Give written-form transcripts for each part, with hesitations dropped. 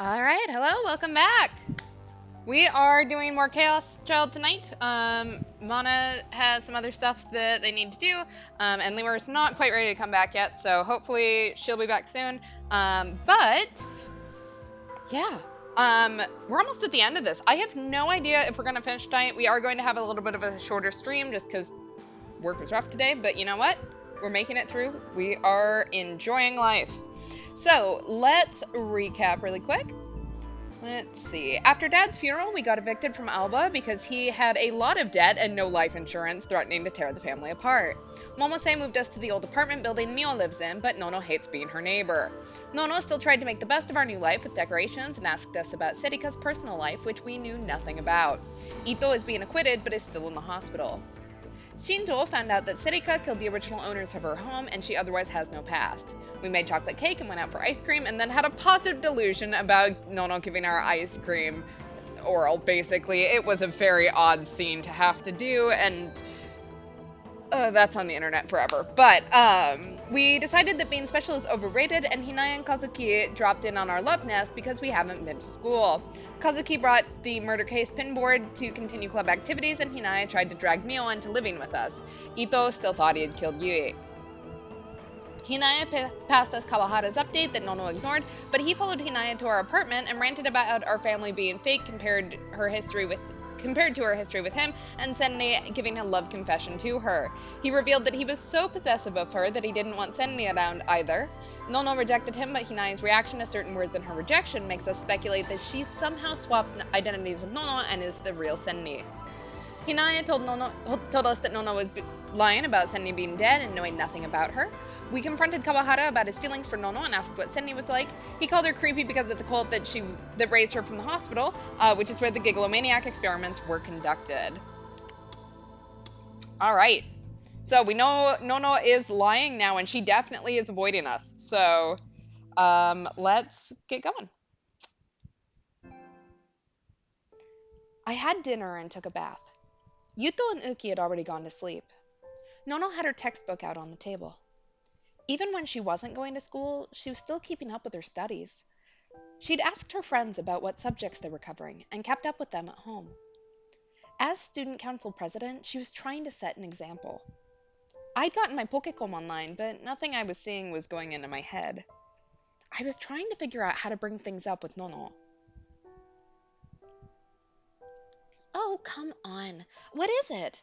All right, hello, welcome back. We are doing more Chaos Child tonight. Mana has some other stuff that they need to do, and Lemur's not quite ready to come back yet, so hopefully she'll be back soon. But yeah, we're almost at the end of this. I have no idea if we're gonna finish tonight. We are going to have a little bit of a shorter stream just because work was rough today, but you know what? We're making it through. We are enjoying life. So let's recap really quick. Let's see. After Dad's funeral, we got evicted from Alba because he had a lot of debt and no life insurance, threatening to tear the family apart. Momose moved us to the old apartment building Mio lives in, but Nono hates being her neighbor. Nono still tried to make the best of our new life with decorations and asked us about Serika's personal life, which we knew nothing about. Ito is being acquitted, but is still in the hospital. Shinto found out that Serika killed the original owners of her home and she otherwise has no past. We made chocolate cake and went out for ice cream and then had a positive delusion about Nono giving our ice cream oral, basically. It was a very odd scene to have to do, and that's on the internet forever. But we decided that being special is overrated, and Hinaya and Kazuki dropped in on our love nest because we haven't been to school. Kazuki brought the murder case pinboard to continue club activities, and Hinaya tried to drag Mio into living with us. Ito still thought he had killed Yui. Hinaya passed us Kawahara's update that Nono ignored, but he followed Hinaya to our apartment and ranted about our family being fake compared to her history with him, and Senni giving a love confession to her. He revealed that he was so possessive of her that he didn't want Senni around either. Nono rejected him, but Hinaya's reaction to certain words in her rejection makes us speculate that she somehow swapped identities with Nono and is the real Senni. Hinaya told us that Nono was lying about Senni being dead and knowing nothing about her. We confronted Kawahara about his feelings for Nono and asked what Senni was like. He called her creepy because of the cult that raised her from the hospital, which is where the Gigalomaniac experiments were conducted. All right. So we know Nono is lying now, and she definitely is avoiding us. So let's get going. I had dinner and took a bath. Yuto and Uki had already gone to sleep. Nono had her textbook out on the table. Even when she wasn't going to school, she was still keeping up with her studies. She'd asked her friends about what subjects they were covering and kept up with them at home. As student council president, she was trying to set an example. I'd gotten my Pokecom online, but nothing I was seeing was going into my head. I was trying to figure out how to bring things up with Nono. Oh, come on. What is it?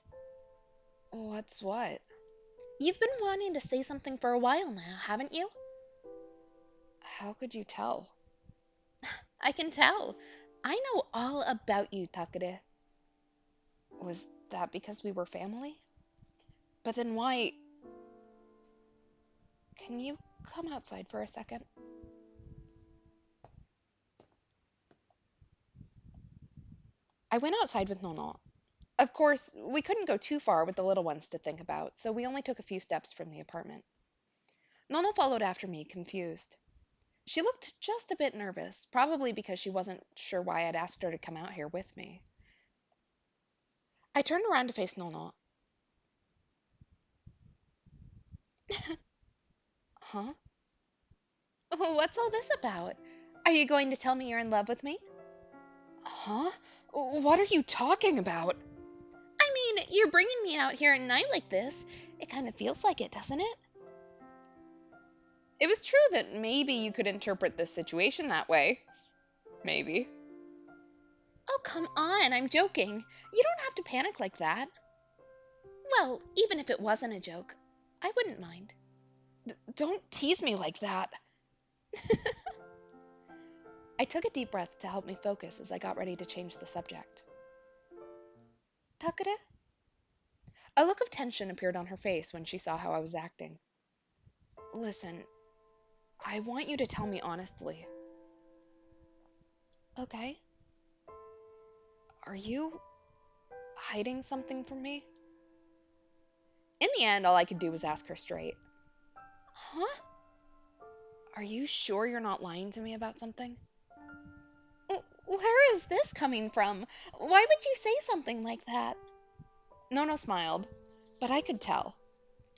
What's what? You've been wanting to say something for a while now, haven't you? How could you tell? I can tell. I know all about you, Takure. Was that because we were family? But then why? Can you come outside for a second? I went outside with Nono. Of course, we couldn't go too far with the little ones to think about, so we only took a few steps from the apartment. Nono followed after me, confused. She looked just a bit nervous, probably because she wasn't sure why I'd asked her to come out here with me. I turned around to face Nono. Huh? What's all this about? Are you going to tell me you're in love with me? Huh? What are you talking about? I mean, you're bringing me out here at night like this. It kind of feels like it, doesn't it? It was true that maybe you could interpret this situation that way. Maybe. Oh, come on, I'm joking. You don't have to panic like that. Well, even if it wasn't a joke, I wouldn't mind. Don't tease me like that. I took a deep breath to help me focus as I got ready to change the subject. Takure? A look of tension appeared on her face when she saw how I was acting. Listen, I want you to tell me honestly. Okay. Are you hiding something from me? In the end, all I could do was ask her straight. Huh? Are you sure you're not lying to me about something? Where is this coming from? Why would you say something like that? Nono smiled, but I could tell.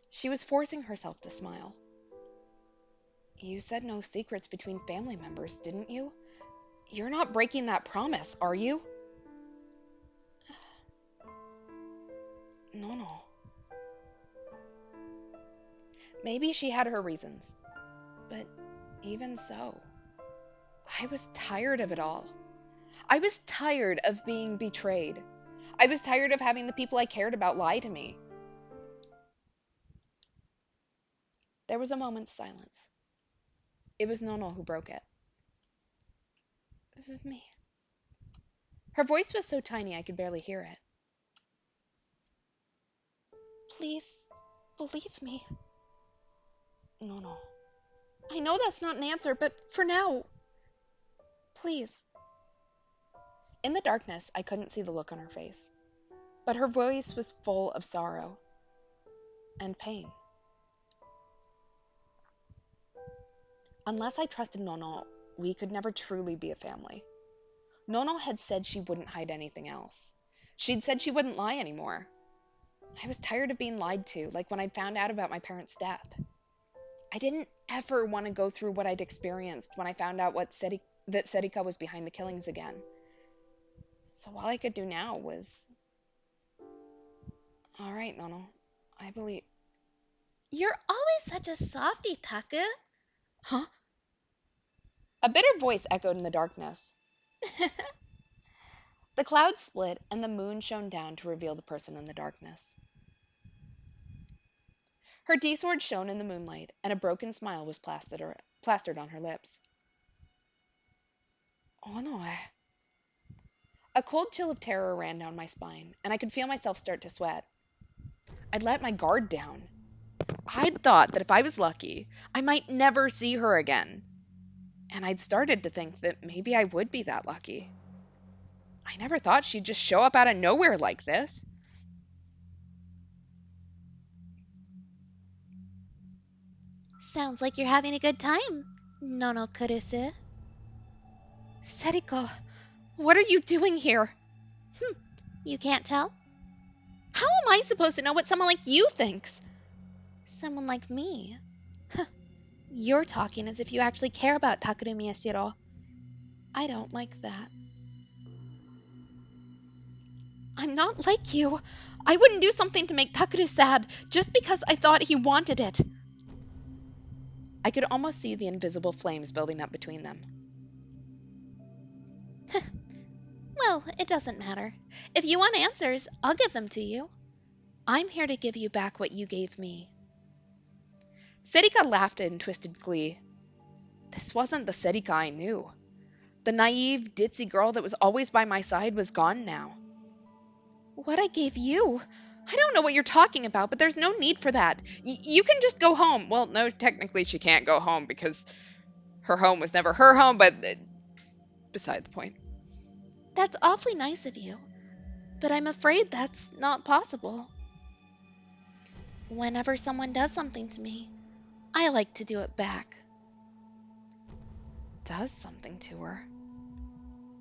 She was forcing herself to smile. You said no secrets between family members, didn't you? You're not breaking that promise, are you? No. Maybe she had her reasons, but even so, I was tired of it all. I was tired of being betrayed. I was tired of having the people I cared about lie to me. There was a moment's silence. It was Nono who broke it. Me. Her voice was so tiny I could barely hear it. Please, believe me. No. I know that's not an answer, but for now, please. In the darkness, I couldn't see the look on her face, but her voice was full of sorrow and pain. Unless I trusted Nono, we could never truly be a family. Nono had said she wouldn't hide anything else. She'd said she wouldn't lie anymore. I was tired of being lied to, like when I'd found out about my parents' death. I didn't ever want to go through what I'd experienced when I found out that Serika was behind the killings again. So all I could do now was, all right, Nono, I believe. You're always such a softy, Taka. Huh? A bitter voice echoed in the darkness. The clouds split and the moon shone down to reveal the person in the darkness. Her D-sword shone in the moonlight, and a broken smile was plastered on her lips. Oh no. A cold chill of terror ran down my spine, and I could feel myself start to sweat. I'd let my guard down. I'd thought that if I was lucky, I might never see her again. And I'd started to think that maybe I would be that lucky. I never thought she'd just show up out of nowhere like this. Sounds like you're having a good time, Nono Kurusu. Seriko, what are you doing here? You can't tell? How am I supposed to know what someone like you thinks? Someone like me. You're talking as if you actually care about Takeru Miyashiro. I don't like that. I'm not like you. I wouldn't do something to make Takeru sad just because I thought he wanted it. I could almost see the invisible flames building up between them. Well, it doesn't matter. If you want answers, I'll give them to you. I'm here to give you back what you gave me. Serika laughed in twisted glee. This wasn't the Serika I knew. The naive, ditzy girl that was always by my side was gone now. What I gave you? I don't know what you're talking about, but there's no need for that. You can just go home. Well, no, technically she can't go home because her home was never her home, but beside the point. That's awfully nice of you, but I'm afraid that's not possible. Whenever someone does something to me, I like to do it back. Does something to her.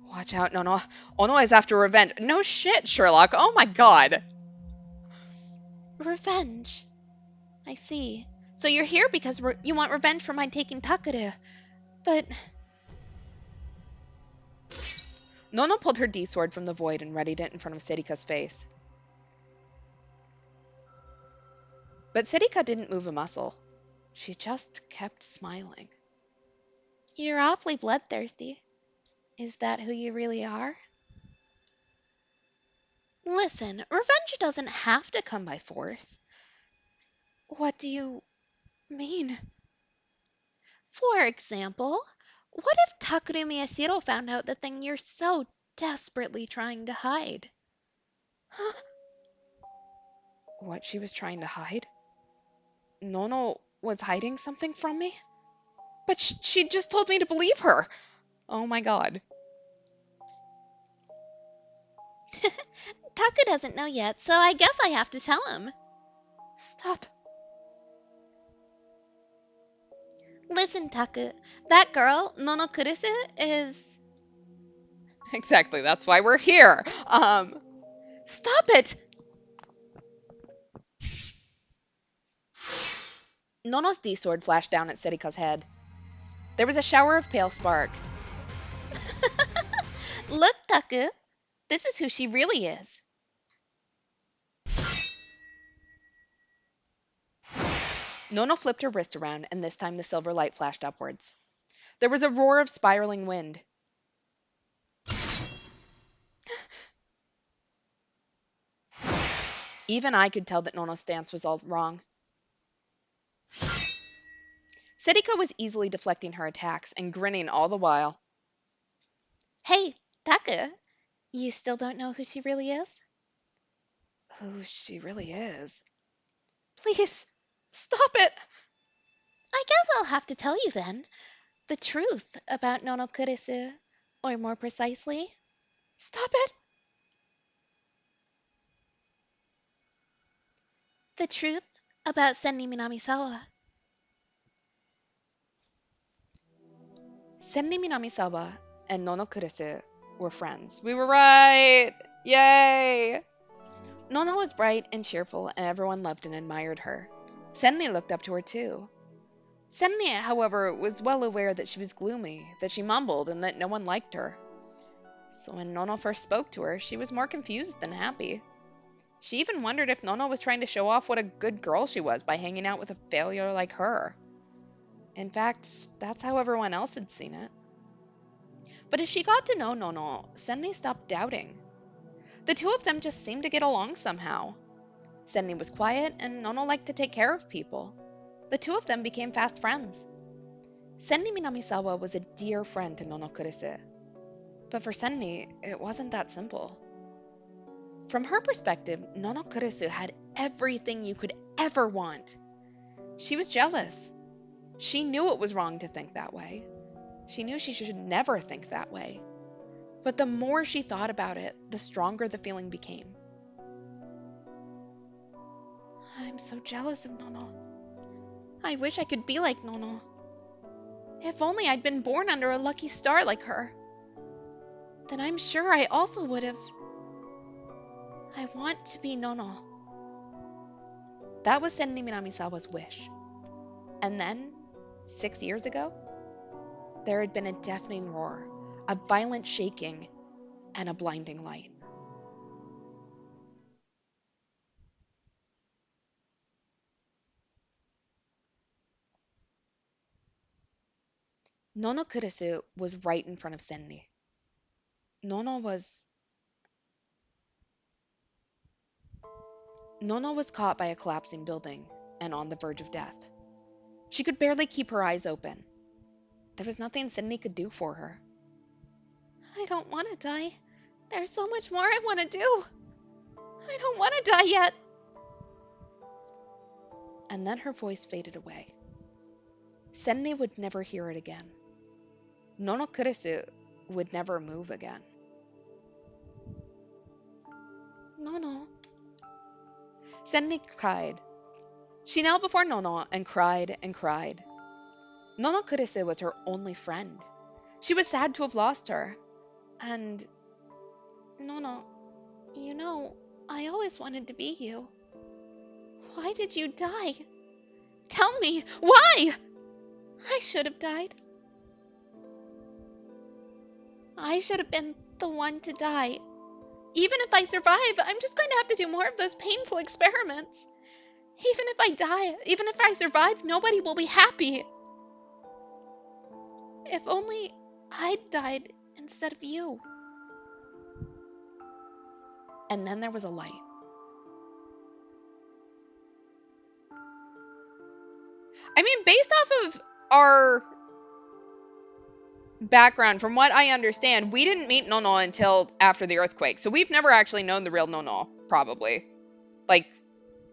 Watch out, Nono. Ono is after revenge. No shit, Sherlock. Oh my god. Revenge. I see. So you're here because you want revenge for my taking Takeru. But Nono pulled her D-sword from the void and readied it in front of Serika's face. But Serika didn't move a muscle. She just kept smiling. you're awfully bloodthirsty. Is that who you really are? Listen, revenge doesn't have to come by force. What do you mean? For example, what if Takeru Miyashiro found out the thing you're so desperately trying to hide? What she was trying to hide? Nono was hiding something from me? But she just told me to believe her. Oh my god. Taku doesn't know yet, so I guess I have to tell him. Stop. Listen, Taku, that girl, Nono Kurusu, is... Exactly, that's why we're here. Stop it! Nono's D-sword flashed down at Serika's head. There was a shower of pale sparks. Look, Taku, this is who she really is. Nono flipped her wrist around, and this time the silver light flashed upwards. There was a roar of spiraling wind. Even I could tell that Nono's stance was all wrong. Sedika was easily deflecting her attacks and grinning all the while. Hey, Taku, you still don't know who she really is? Who she really is. Please, stop it! I guess I'll have to tell you then. The truth about Nono Kurisu. Or more precisely, stop it! The truth about Senni Minamisawa. Senni Minamisawa and Nono Kurisu were friends. We were right! Yay! Nono was bright and cheerful, and everyone loved and admired her. Senni looked up to her too. Senni, however, was well aware that she was gloomy, that she mumbled, and that no one liked her. So when Nono first spoke to her, she was more confused than happy. She even wondered if Nono was trying to show off what a good girl she was by hanging out with a failure like her. In fact, that's how everyone else had seen it. But as she got to know Nono, Senni stopped doubting. The two of them just seemed to get along somehow. Senni was quiet, and Nono liked to take care of people. The two of them became fast friends. Senni Minamisawa was a dear friend to Nono Kurisu. But for Senni, it wasn't that simple. From her perspective, Nono Kurisu had everything you could ever want. She was jealous. She knew it was wrong to think that way. She knew she should never think that way. But the more she thought about it, the stronger the feeling became. I'm so jealous of Nono. I wish I could be like Nono. If only I'd been born under a lucky star like her. Then I'm sure I also would have. I want to be Nono. That was Senni Minamisawa's wish. And then, 6 years ago, there had been a deafening roar, a violent shaking, and a blinding light. Nono Kurisu was right in front of Senni. Nono was caught by a collapsing building and on the verge of death. She could barely keep her eyes open. There was nothing Senni could do for her. I don't want to die. There's so much more I want to do. I don't want to die yet. And then her voice faded away. Senni would never hear it again. Nono Kurisu would never move again. Nono. Senni cried. She knelt before Nono and cried and cried. Nono Kurisu was her only friend. She was sad to have lost her. And, Nono, you know, I always wanted to be you. Why did you die? Tell me, why? I should have died. I should have been the one to die. Even if I survive, I'm just going to have to do more of those painful experiments. Even if I die, even if I survive, nobody will be happy. If only I'd died instead of you. And then there was a light. I mean, based off of our background, from what I understand, we didn't meet Nono until after the earthquake. So we've never actually known the real Nono, probably. Like,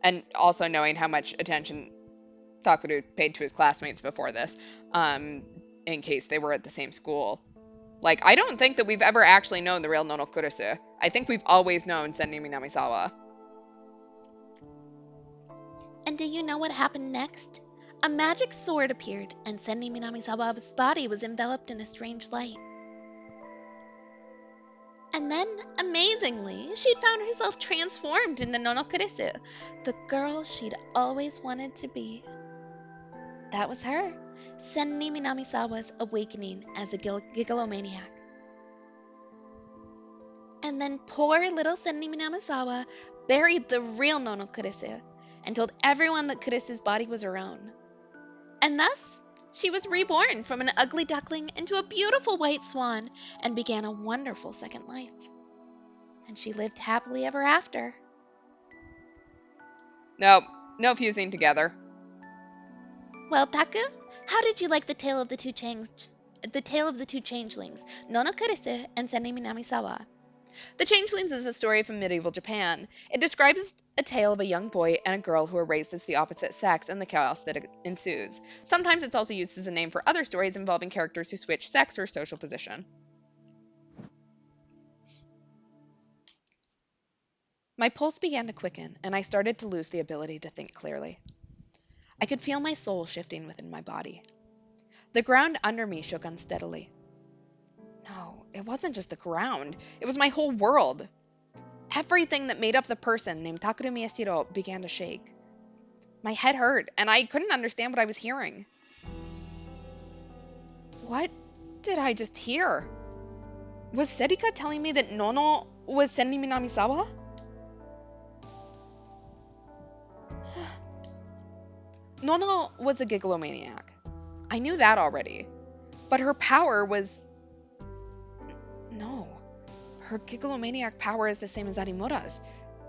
and also knowing how much attention Takuru paid to his classmates before this, in case they were at the same school. Like, I don't think that we've ever actually known the real Nono Kurisu. I think we've always known Senni Minamisawa. And do you know what happened next? A magic sword appeared, and Senni Minamisawa's body was enveloped in a strange light. And then, amazingly, she'd found herself transformed into Nono Kurisu, the girl she'd always wanted to be. That was her, Senni Minamisawa's awakening as a gigalomaniac. And then poor little Senni Minamisawa buried the real Nono Kurisu and told everyone that Kurisu's body was her own. And thus, she was reborn from an ugly duckling into a beautiful white swan and began a wonderful second life. And she lived happily ever after. Nope, no fusing together. Well, Taku, how did you like the tale of the two changelings, Nono Kurisu and Senni Minamisawa? The Changelings is a story from medieval Japan. It describes a tale of a young boy and a girl who are raised as the opposite sex and the chaos that ensues. Sometimes it's also used as a name for other stories involving characters who switch sex or social position. My pulse began to quicken, and I started to lose the ability to think clearly. I could feel my soul shifting within my body. The ground under me shook unsteadily. No, it wasn't just the ground. It was my whole world. Everything that made up the person named Takeru Miyashiro began to shake. My head hurt, and I couldn't understand what I was hearing. What did I just hear? Was Serika telling me that Nono was Senni Minamisawa? Nono was a gigalomaniac. I knew that already. But her power was... No. Her gigalomaniac power is the same as Arimura's.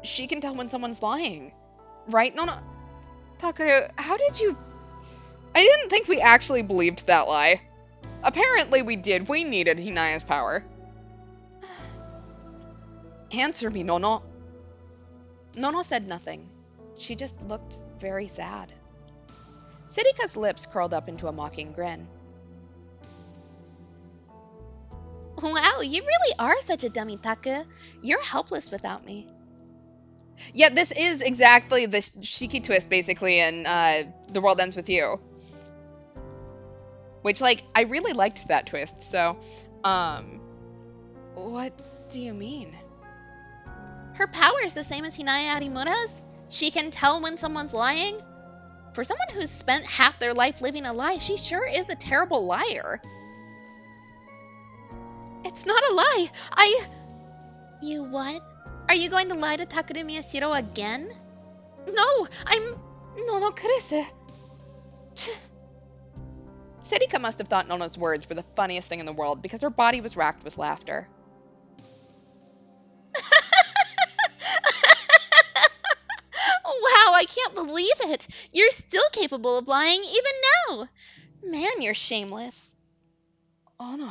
She can tell when someone's lying. Right, Nono? Takeru, how did you... I didn't think we actually believed that lie. Apparently we did. We needed Hinaya's power. Answer me, Nono. Nono said nothing. She just looked very sad. Serika's lips curled up into a mocking grin. Wow, you really are such a dummy, Taku. You're helpless without me. Yeah, this is exactly the Shiki twist, basically, in The World Ends With You. Which, like, I really liked that twist, so, what do you mean? Her power is the same as Hinaya Arimura's. She can tell when someone's lying. For someone who's spent half their life living a lie, she sure is a terrible liar. It's not a lie. You what? Are you going to lie to Takeru Miyashiro again? No, I'm Nono Kurisu. Serika must have thought Nono's words were the funniest thing in the world because her body was racked with laughter. Wow, I can't believe it. You're still capable of lying even now. Man, you're shameless. Oh no.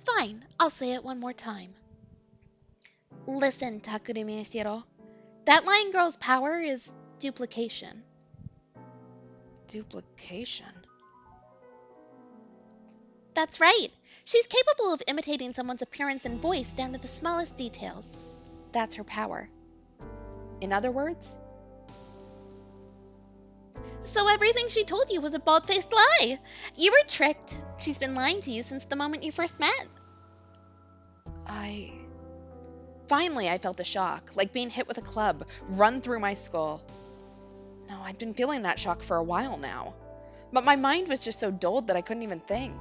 Fine, I'll say it one more time. Listen, Takeru Miyashiro. That lying girl's power is duplication. Duplication? That's right. She's capable of imitating someone's appearance and voice down to the smallest details. That's her power. In other words? So everything she told you was a bald-faced lie. You were tricked. She's been lying to you since the moment you first met. Finally, I felt a shock, like being hit with a club, run through my skull. No, I'd been feeling that shock for a while now. But my mind was just so dulled that I couldn't even think.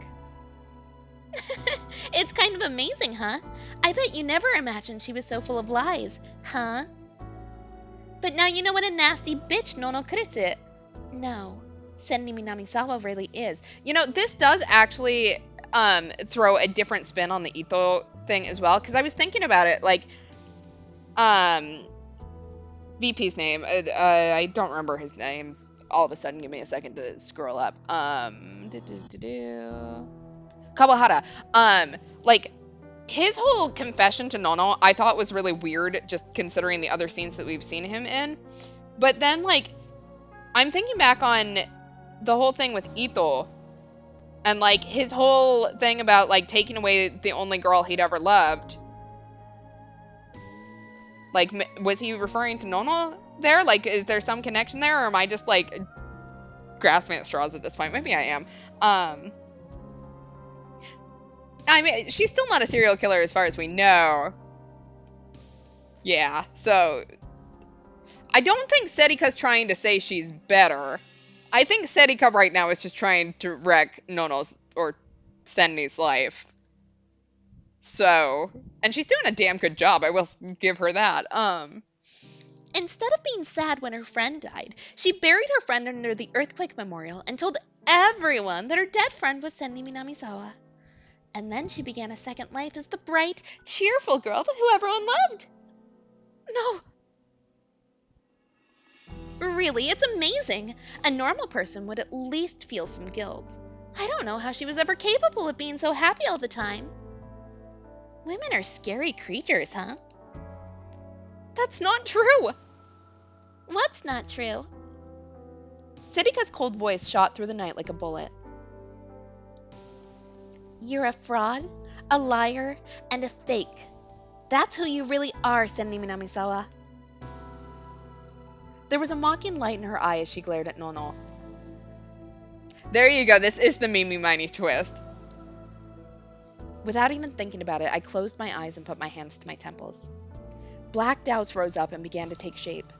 It's kind of amazing, huh? I bet you never imagined she was so full of lies, huh? But now you know what a nasty bitch Nono Kurisu. No, Senni Minamisawa really is. You know, this does actually throw a different spin on the Ito thing as well, because I was thinking about it, like, VP's name, I don't remember his name. All of a sudden, give me a second to scroll up. Kawahara. Like, his whole confession to Nono, I thought was really weird, just considering the other scenes that we've seen him in. But then, like, I'm thinking back on the whole thing with Ito, and, like, his whole thing about, like, taking away the only girl he'd ever loved. Like, was he referring to Nono there? Like, is there some connection there, or am I just, like, grasping at straws at this point? Maybe I am. I mean, she's still not a serial killer as far as we know. Yeah, so... I don't think Serika's trying to say she's better. I think Serika right now is just trying to wreck Nono's or Senni's life. So, and she's doing a damn good job. I will give her that. Instead of being sad when her friend died, she buried her friend under the earthquake memorial and told everyone that her dead friend was Senni Minamisawa. And then she began a second life as the bright, cheerful girl who everyone loved. No, really, it's amazing. A normal person would at least feel some guilt. I don't know how she was ever capable of being so happy all the time. Women are scary creatures, huh? That's not true. What's not true? Sidika's cold voice shot through the night like a bullet. You're a fraud, a liar, and a fake. That's who you really are, Senni Minamisawa. There was a mocking light in her eye as she glared at Nono. There you go, this is the Mimi Miney twist. Without even thinking about it, I closed my eyes and put my hands to my temples. Black doubts rose up and began to take shape.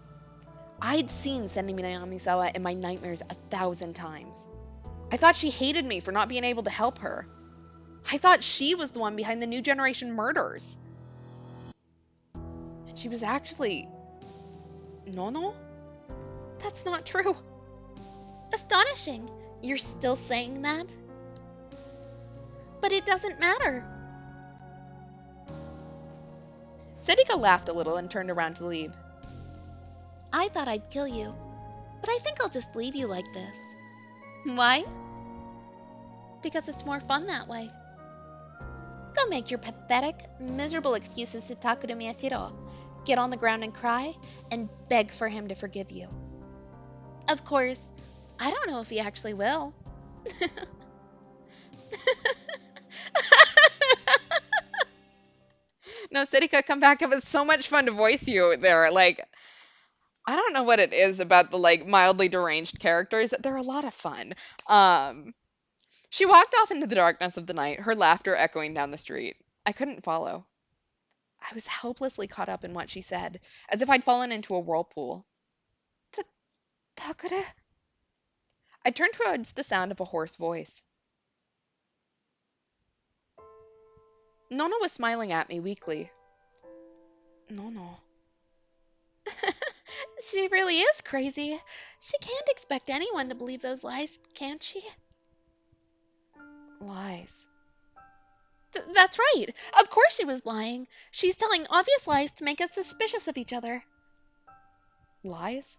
I'd seen Senni Minamisawa in my nightmares 1,000 times. I thought she hated me for not being able to help her. I thought she was the one behind the New Generation murders. And she was actually... Nono? That's not true. Astonishing. You're still saying that? But it doesn't matter. Sedika laughed a little and turned around to leave. I thought I'd kill you, but I think I'll just leave you like this. Why? Because it's more fun that way. Go make your pathetic, miserable excuses to Takuru Miyashiro. Get on the ground and cry, and beg for him to forgive you. Of course, I don't know if he actually will. No, Sedika, come back. It was so much fun to voice you there. Like, I don't know what it is about the, like, mildly deranged characters. They're a lot of fun. She walked off into the darkness of the night, her laughter echoing down the street. I couldn't follow. I was helplessly caught up in what she said, as if I'd fallen into a whirlpool. Takura? I turned towards the sound of a hoarse voice. Nono was smiling at me weakly. Nono. She really is crazy. She can't expect anyone to believe those lies, can't she? Lies. That's right. Of course she was lying. She's telling obvious lies to make us suspicious of each other. Lies?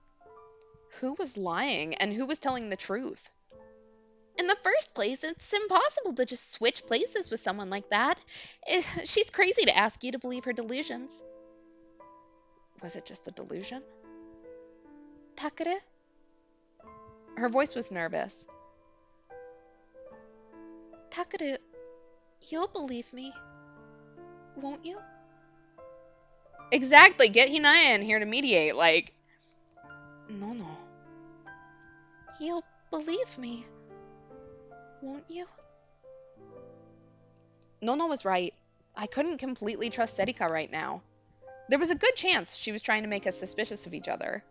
Who was lying and who was telling the truth? In the first place, it's impossible to just switch places with someone like that. She's crazy to ask you to believe her delusions. Was it just a delusion? Takura? Her voice was nervous. Takura, you'll believe me, won't you? Exactly. Get Hinaya in here to mediate. Like, no. You'll believe me, won't you? Nono was right. I couldn't completely trust Sedika right now. There was a good chance she was trying to make us suspicious of each other.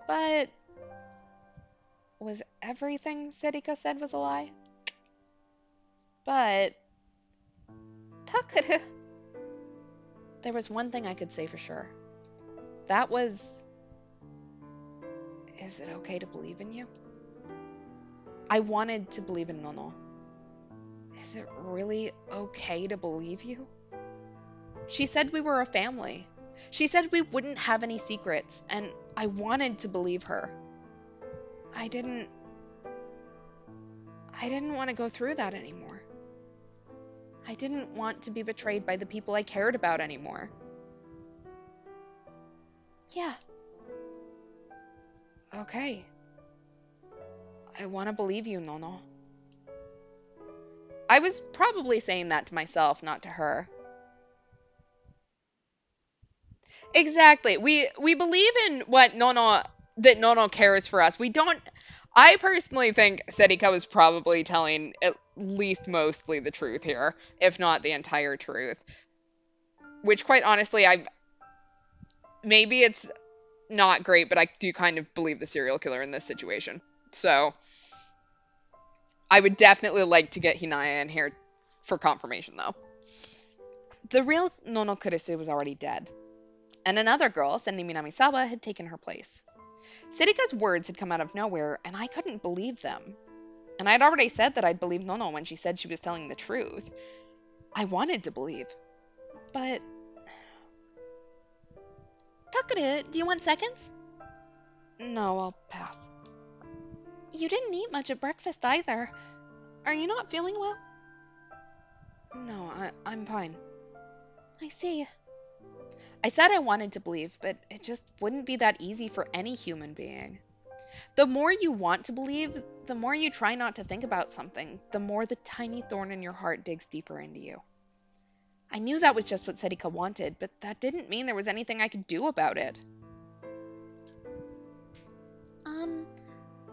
But was everything Sedika said was a lie? But Takura... There was one thing I could say for sure. That was... Is it okay to believe in you? I wanted to believe in Nono. Is it really okay to believe you? She said we were a family. She said we wouldn't have any secrets, and I wanted to believe her. I didn't want to go through that anymore. I didn't want to be betrayed by the people I cared about anymore. Yeah. Okay. I want to believe you, Nono. I was probably saying that to myself, not to her. Exactly. We believe in what that Nono cares for us. We don't... I personally think Sedika was probably telling at least mostly the truth here, if not the entire truth. Which, quite honestly, maybe it's not great, but I do kind of believe the serial killer in this situation. So, I would definitely like to get Hinaya in here for confirmation, though. The real Nono Kurisu was already dead, and another girl, Senri Minamisawa, had taken her place. Sirika's words had come out of nowhere, and I couldn't believe them. And I'd already said that I'd believe Nono when she said she was telling the truth. I wanted to believe, but... Takara, do you want seconds? No, I'll pass. You didn't eat much at breakfast either. Are you not feeling well? No, I'm fine. I see. I said I wanted to believe, but it just wouldn't be that easy for any human being. The more you want to believe, the more you try not to think about something, the more the tiny thorn in your heart digs deeper into you. I knew that was just what Serika wanted, but that didn't mean there was anything I could do about it.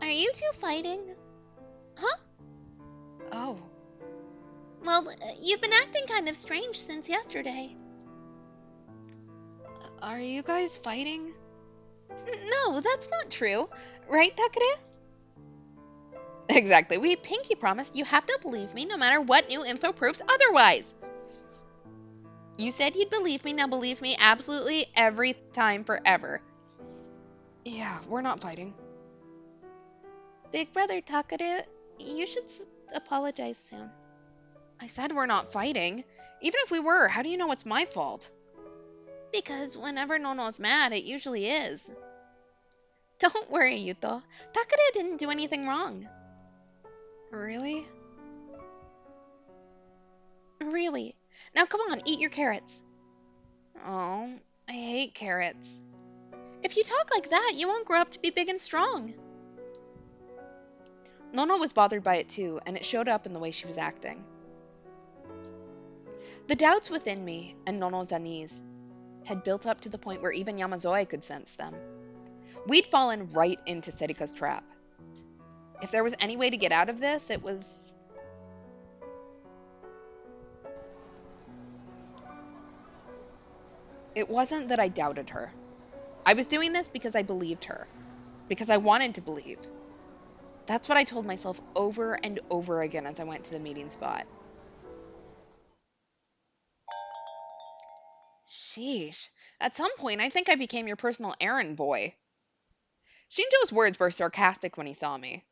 Are you two fighting? Huh? Oh. Well, you've been acting kind of strange since yesterday. Are you guys fighting? No, that's not true. Right, Takara? Exactly. We pinky promised you have to believe me no matter what new info proves otherwise. You said you'd believe me, now believe me absolutely every time forever. Yeah, we're not fighting. Big brother Takara, you should apologize soon. I said we're not fighting. Even if we were, how do you know it's my fault? Because whenever Nono's mad, it usually is. Don't worry, Yuto. Takara didn't do anything wrong. Really? Really. Now come on, eat your carrots. Oh, I hate carrots. If you talk like that, you won't grow up to be big and strong. Nono was bothered by it too, and it showed up in the way she was acting. The doubts within me and Nono's unease had built up to the point where even Yamazoe could sense them. We'd fallen right into Serika's trap. If there was any way to get out of this, it was... It wasn't that I doubted her. I was doing this because I believed her. Because I wanted to believe. That's what I told myself over and over again as I went to the meeting spot. Sheesh. At some point, I think I became your personal errand boy. Shinjo's words were sarcastic when he saw me.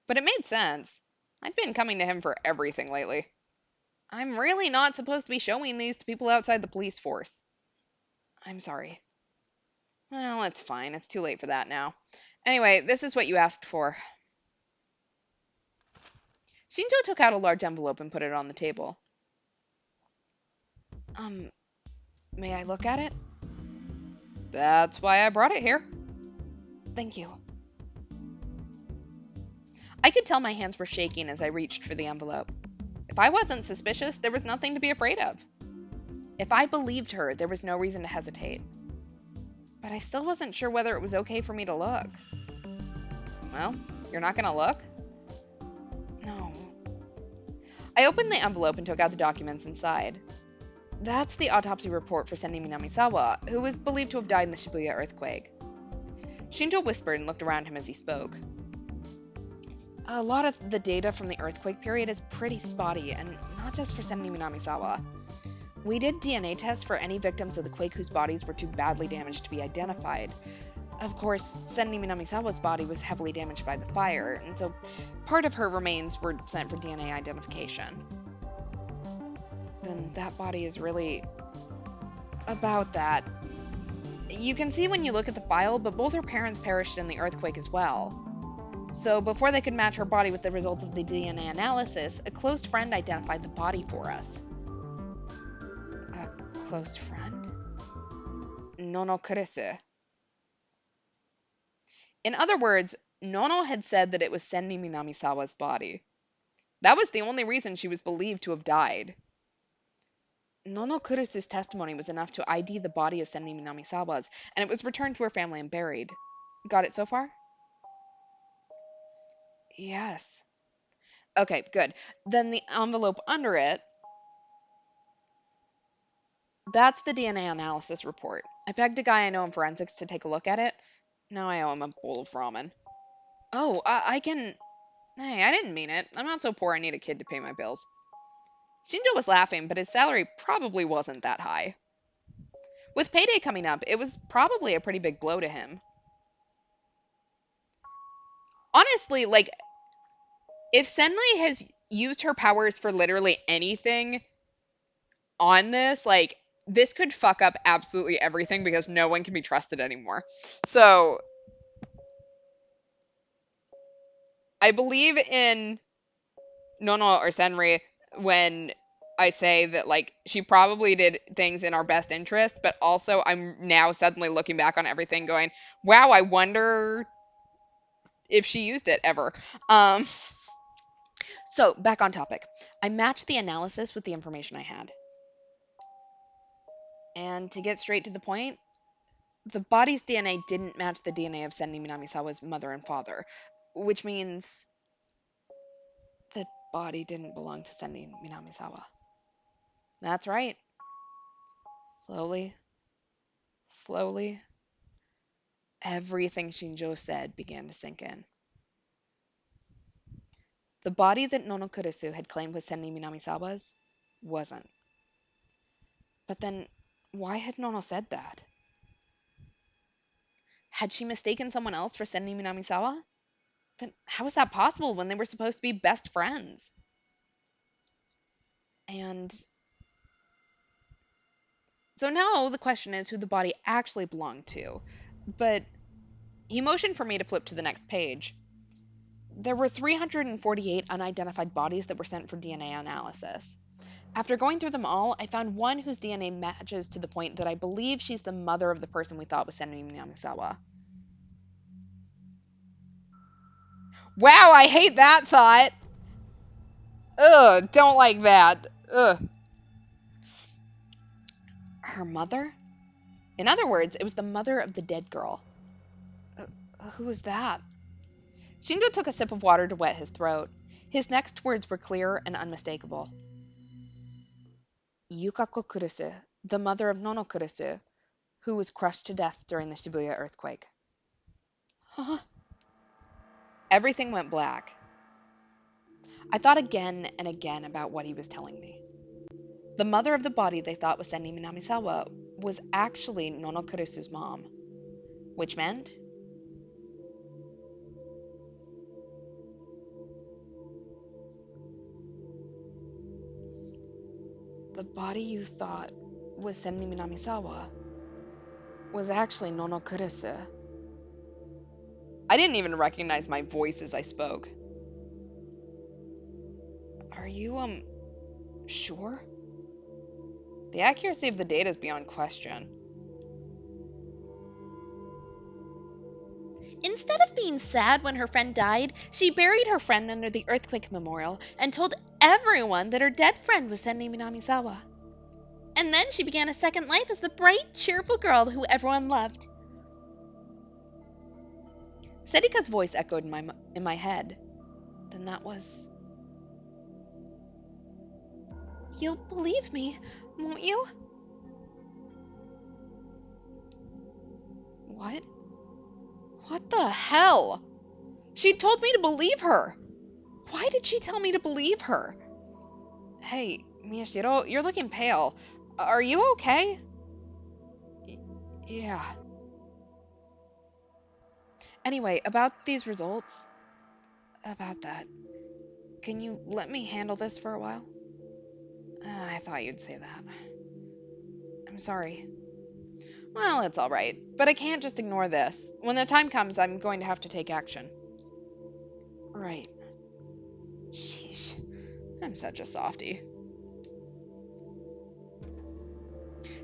But it made sense. I'd been coming to him for everything lately. I'm really not supposed to be showing these to people outside the police force. I'm sorry. Well, it's fine. It's too late for that now. Anyway, this is what you asked for. Shinjo took out a large envelope and put it on the table. May I look at it? That's why I brought it here. Thank you. I could tell my hands were shaking as I reached for the envelope. If I wasn't suspicious, there was nothing to be afraid of. If I believed her, there was no reason to hesitate. But I still wasn't sure whether it was okay for me to look. Well, you're not gonna look? No. I opened the envelope and took out the documents inside. That's the autopsy report for Senri Minamisawa, who was believed to have died in the Shibuya earthquake. Shinjo whispered and looked around him as he spoke. A lot of the data from the earthquake period is pretty spotty, and not just for Senri Minamisawa. We did DNA tests for any victims of the quake whose bodies were too badly damaged to be identified. Of course, Senri Minamisawa's body was heavily damaged by the fire, and so part of her remains were sent for DNA identification. Then that body is really about that. You can see when you look at the file, but both her parents perished in the earthquake as well. So before they could match her body with the results of the DNA analysis, a close friend identified the body for us. A close friend? Nono Kurisu. In other words, Nono had said that it was Senri Minamisawa's body. That was the only reason she was believed to have died. Nono Kurisu's testimony was enough to ID the body as Senri Minamisawa's, and it was returned to her family and buried. Got it so far? Yes. Okay, good. Then the envelope under it, that's the DNA analysis report. I begged a guy I know in forensics to take a look at it. Now I owe him a bowl of ramen. Oh, I can... Hey, I didn't mean it. I'm not so poor I need a kid to pay my bills. Shinjo was laughing, but his salary probably wasn't that high. With payday coming up, it was probably a pretty big blow to him. Honestly, like, if Senri has used her powers for literally anything on this, like, this could fuck up absolutely everything because no one can be trusted anymore. So, I believe in Nono or Senri when I say that, like, she probably did things in our best interest, but also I'm now suddenly looking back on everything going, wow, I wonder if she used it ever. Um, so, back on topic. I matched the analysis with the information I had. And to get straight to the point, the body's DNA didn't match the DNA of Senri Minamisawa's mother and father, which means the body didn't belong to Senri Minamisawa. That's right. Slowly, slowly, everything Shinjo said began to sink in. The body that Nono Kurisu had claimed was Senri Minamisawa's wasn't. But then, why had Nono said that? Had she mistaken someone else for Senri Minamisawa? But how was that possible when they were supposed to be best friends? And so now the question is who the body actually belonged to. But he motioned for me to flip to the next page. There were 348 unidentified bodies that were sent for DNA analysis. After going through them all, I found one whose DNA matches to the point that I believe she's the mother of the person we thought was Senri Minamisawa. Wow, I hate that thought! Ugh, don't like that. Ugh. Her mother? In other words, it was the mother of the dead girl. Who was that? Shinjo took a sip of water to wet his throat. His next words were clear and unmistakable. Yukako Kurusu, the mother of Nono Kurusu, who was crushed to death during the Shibuya earthquake. Huh? Everything went black. I thought again and again about what he was telling me. The mother of the body they thought was Senri Minamisawa was actually Nono Kurusu's mom, which meant the body you thought was Senri Minamisawa was actually Nono Kurusu. I didn't even recognize my voice as I spoke. Are you, sure? The accuracy of the data is beyond question. Instead of being sad when her friend died, she buried her friend under the earthquake memorial and told everyone that her dead friend was Senri Minamisawa. And then she began a second life as the bright, cheerful girl who everyone loved. Sedika's voice echoed in my head. Then that was... You'll believe me, won't you? What? What the hell? She told me to believe her. Why did she tell me to believe her? Hey, Miyashiro, you're looking pale. Are you okay? Yeah. Anyway, about these results. About that. Can you let me handle this for a while? I thought you'd say that. I'm sorry. Well, it's alright, but I can't just ignore this. When the time comes, I'm going to have to take action. Right. Sheesh. I'm such a softie.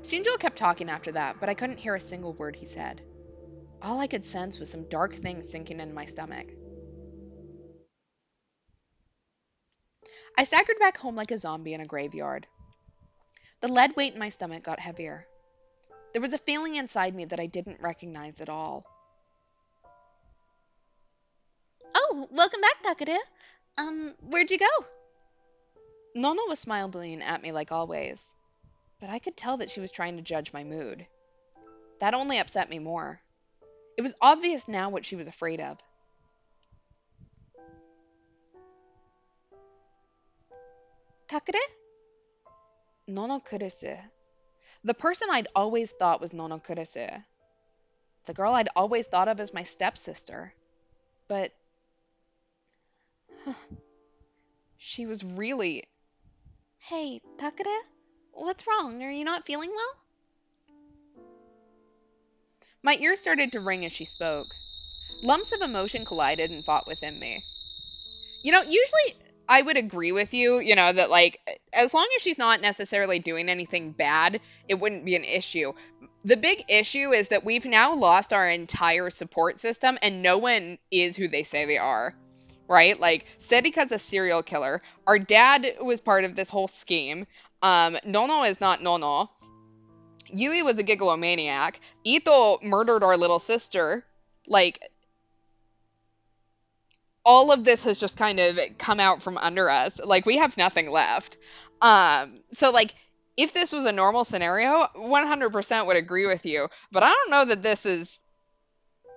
Shinjo kept talking after that, but I couldn't hear a single word he said. All I could sense was some dark thing sinking in my stomach. I staggered back home like a zombie in a graveyard. The lead weight in my stomach got heavier. There was a feeling inside me that I didn't recognize at all. Oh, welcome back, Takeda. Where'd you go? Nono was smiling at me like always, but I could tell that she was trying to judge my mood. That only upset me more. It was obvious now what she was afraid of. Takure? Nono Kurisu. The person I'd always thought was Nono Kurisu. The girl I'd always thought of as my stepsister. But she was really. Hey, Takure? What's wrong? Are you not feeling well? My ears started to ring as she spoke. Lumps of emotion collided and fought within me. Usually I would agree with you, that like as long as she's not necessarily doing anything bad, it wouldn't be an issue. The big issue is that we've now lost our entire support system and no one is who they say they are. Right? Like Serika's a serial killer. Our dad was part of this whole scheme. Nono is not Nono. Yui was a gigolomaniac. Ito murdered our little sister. Like all of this has just kind of come out from under us. Like we have nothing left. So like if this was a normal scenario, 100% would agree with you. But I don't know that this is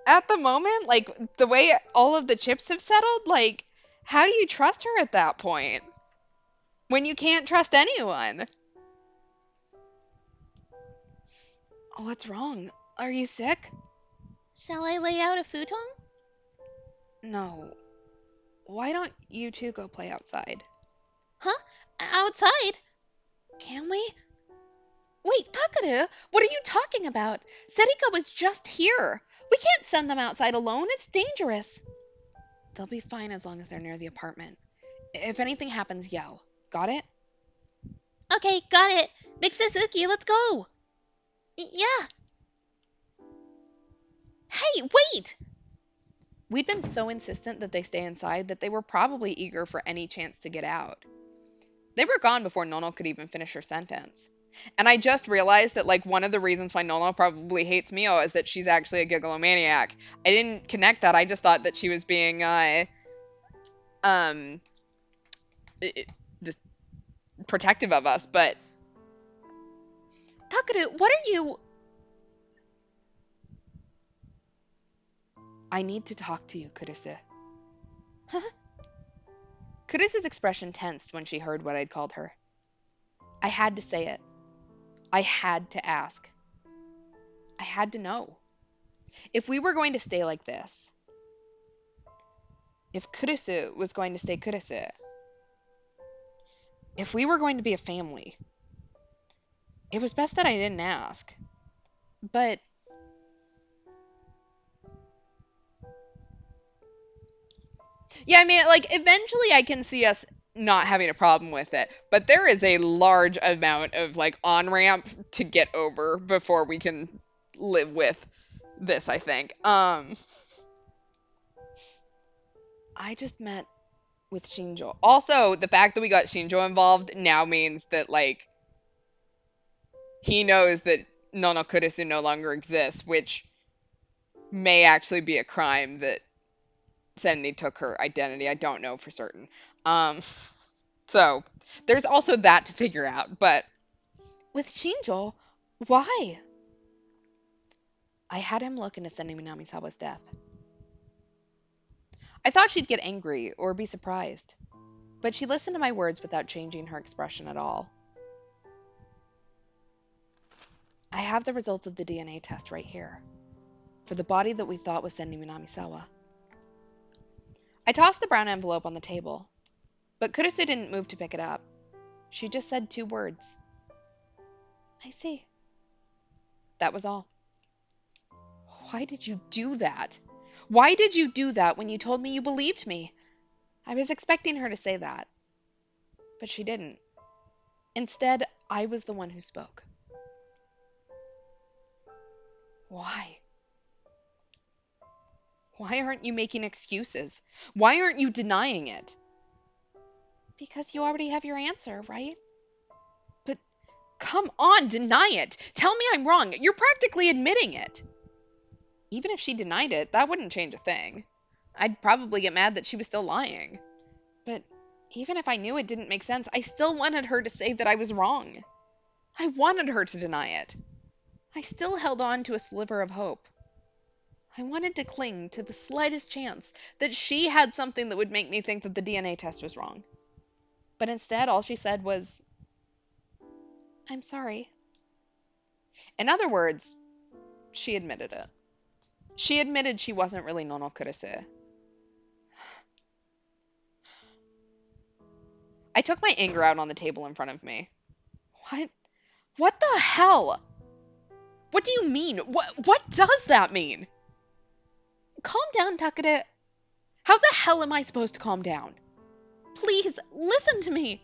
at the moment, like the way all of the chips have settled, like how do you trust her at that point? When you can't trust anyone? What's wrong? Are you sick? Shall I lay out a futon? No. Why don't you two go play outside? Huh? Outside? Can we? Wait, Takare, what are you talking about? Serika was just here. We can't send them outside alone. It's dangerous. They'll be fine as long as they're near the apartment. If anything happens, yell. Got it? Okay, got it. Big Suzuki, let's go. Yeah. Hey, wait! We'd been so insistent that they stay inside that they were probably eager for any chance to get out. They were gone before Nono could even finish her sentence. And I just realized that, like, one of the reasons why Nono probably hates Mio is that she's actually a gigolomaniac. I didn't connect that. I just thought that she was being, just protective of us, but... Takare, what are you... I need to talk to you, Kurisu. Huh? Kurisu's expression tensed when she heard what I'd called her. I had to say it. I had to ask. I had to know. If we were going to stay like this, if Kurisu was going to stay Kurisu, if we were going to be a family, it was best that I didn't ask. But yeah, I mean, like, eventually I can see us not having a problem with it. But there is a large amount of, like, on-ramp to get over before we can live with this, I think. I just met with Shinjo. Also, the fact that we got Shinjo involved now means that, like, he knows that Nono Kurisu no longer exists, which may actually be a crime that Senni took her identity. I don't know for certain. So there's also that to figure out. But with Shinjo, why? I had him look into Senni Minamisawa's death. I thought she'd get angry or be surprised, but she listened to my words without changing her expression at all. I have the results of the DNA test right here, for the body that we thought was Senni Minamisawa. I tossed the brown envelope on the table, but Kurisu didn't move to pick it up. She just said 2 words. I see. That was all. Why did you do that? Why did you do that when you told me you believed me? I was expecting her to say that, but she didn't. Instead, I was the one who spoke. Why? Why aren't you making excuses? Why aren't you denying it? Because you already have your answer, right? But come on, deny it. Tell me I'm wrong. You're practically admitting it. Even if she denied it, that wouldn't change a thing. I'd probably get mad that she was still lying. But even if I knew it didn't make sense, I still wanted her to say that I was wrong. I wanted her to deny it. I still held on to a sliver of hope. I wanted to cling to the slightest chance that she had something that would make me think that the DNA test was wrong. But instead, all she said was, I'm sorry. in other words, she admitted it. She admitted she wasn't really Nono Kurase. I took my anger out on the table in front of me. What? What the hell? What do you mean? What does that mean? Calm down, Takare. How the hell am I supposed to calm down? Please, listen to me.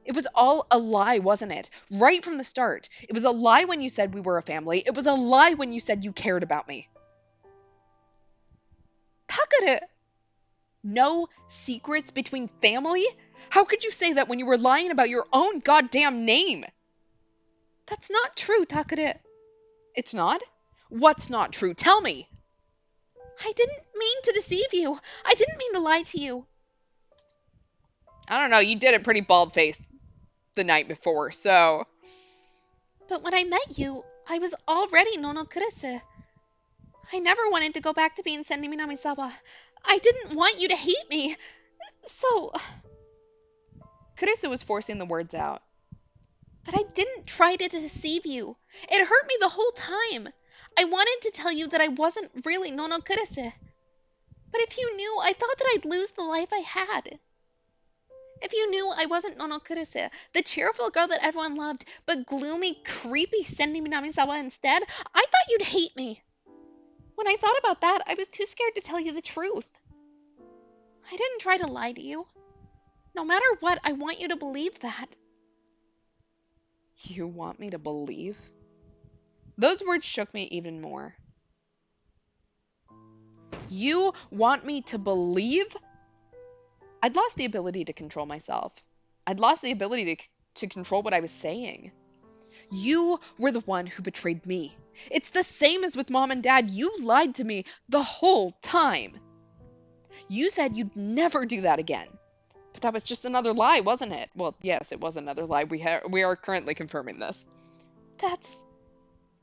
It was all a lie, wasn't it? Right from the start. It was a lie when you said we were a family. It was a lie when you said you cared about me. Takare! No secrets between family? How could you say that when you were lying about your own goddamn name? That's not true, Takare. It's not? What's not true? Tell me. I didn't mean to deceive you. I didn't mean to lie to you. I don't know, you did it pretty bald-faced the night before, so... But when I met you, I was already Nono Kurase. I never wanted to go back to being Senri Minamisawa. I didn't want you to hate me. So... Kurisu was forcing the words out. But I didn't try to deceive you. It hurt me the whole time. I wanted to tell you that I wasn't really Nono Kurase. But if you knew, I thought that I'd lose the life I had. If you knew I wasn't Nono Kurase, the cheerful girl that everyone loved, but gloomy, creepy Senri Minamisawa instead, I thought you'd hate me. When I thought about that, I was too scared to tell you the truth. I didn't try to lie to you. No matter what, I want you to believe that. You want me to believe? Those words shook me even more. You want me to believe? I'd lost the ability to control myself. I'd lost the ability to control what I was saying. You were the one who betrayed me. It's the same as with Mom and Dad. You lied to me the whole time. You said you'd never do that again. But that was just another lie, wasn't it? Well, yes, it was another lie. We are currently confirming this.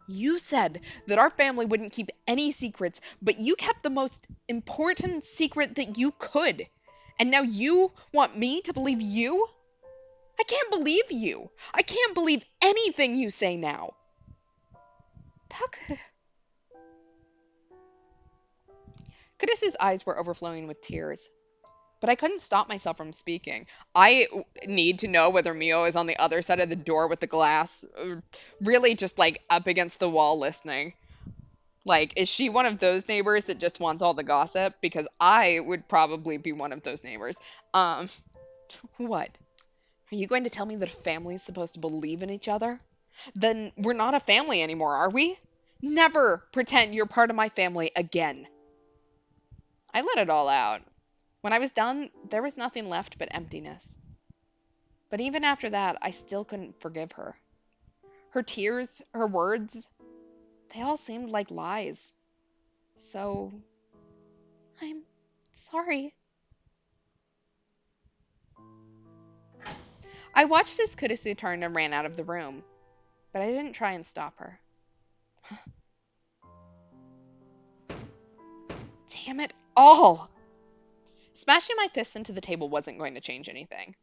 You said that our family wouldn't keep any secrets, but you kept the most important secret that you could. And now you want me to believe you? I can't believe you. I can't believe anything you say now. Takare. Kurisu's eyes were overflowing with tears, but I couldn't stop myself from speaking. I need to know whether Mio is on the other side of the door with the glass, really just like up against the wall listening. Like, is she one of those neighbors that just wants all the gossip? Because I would probably be one of those neighbors. What? Are you going to tell me that a family is supposed to believe in each other? Then we're not a family anymore, are we? Never pretend you're part of my family again. I let it all out. When I was done, there was nothing left but emptiness. But even after that, I still couldn't forgive her. Her tears, her words, they all seemed like lies. So, I'm sorry. I watched as Kurisu turned and ran out of the room, but I didn't try and stop her. Damn it all! Smashing my fists into the table wasn't going to change anything.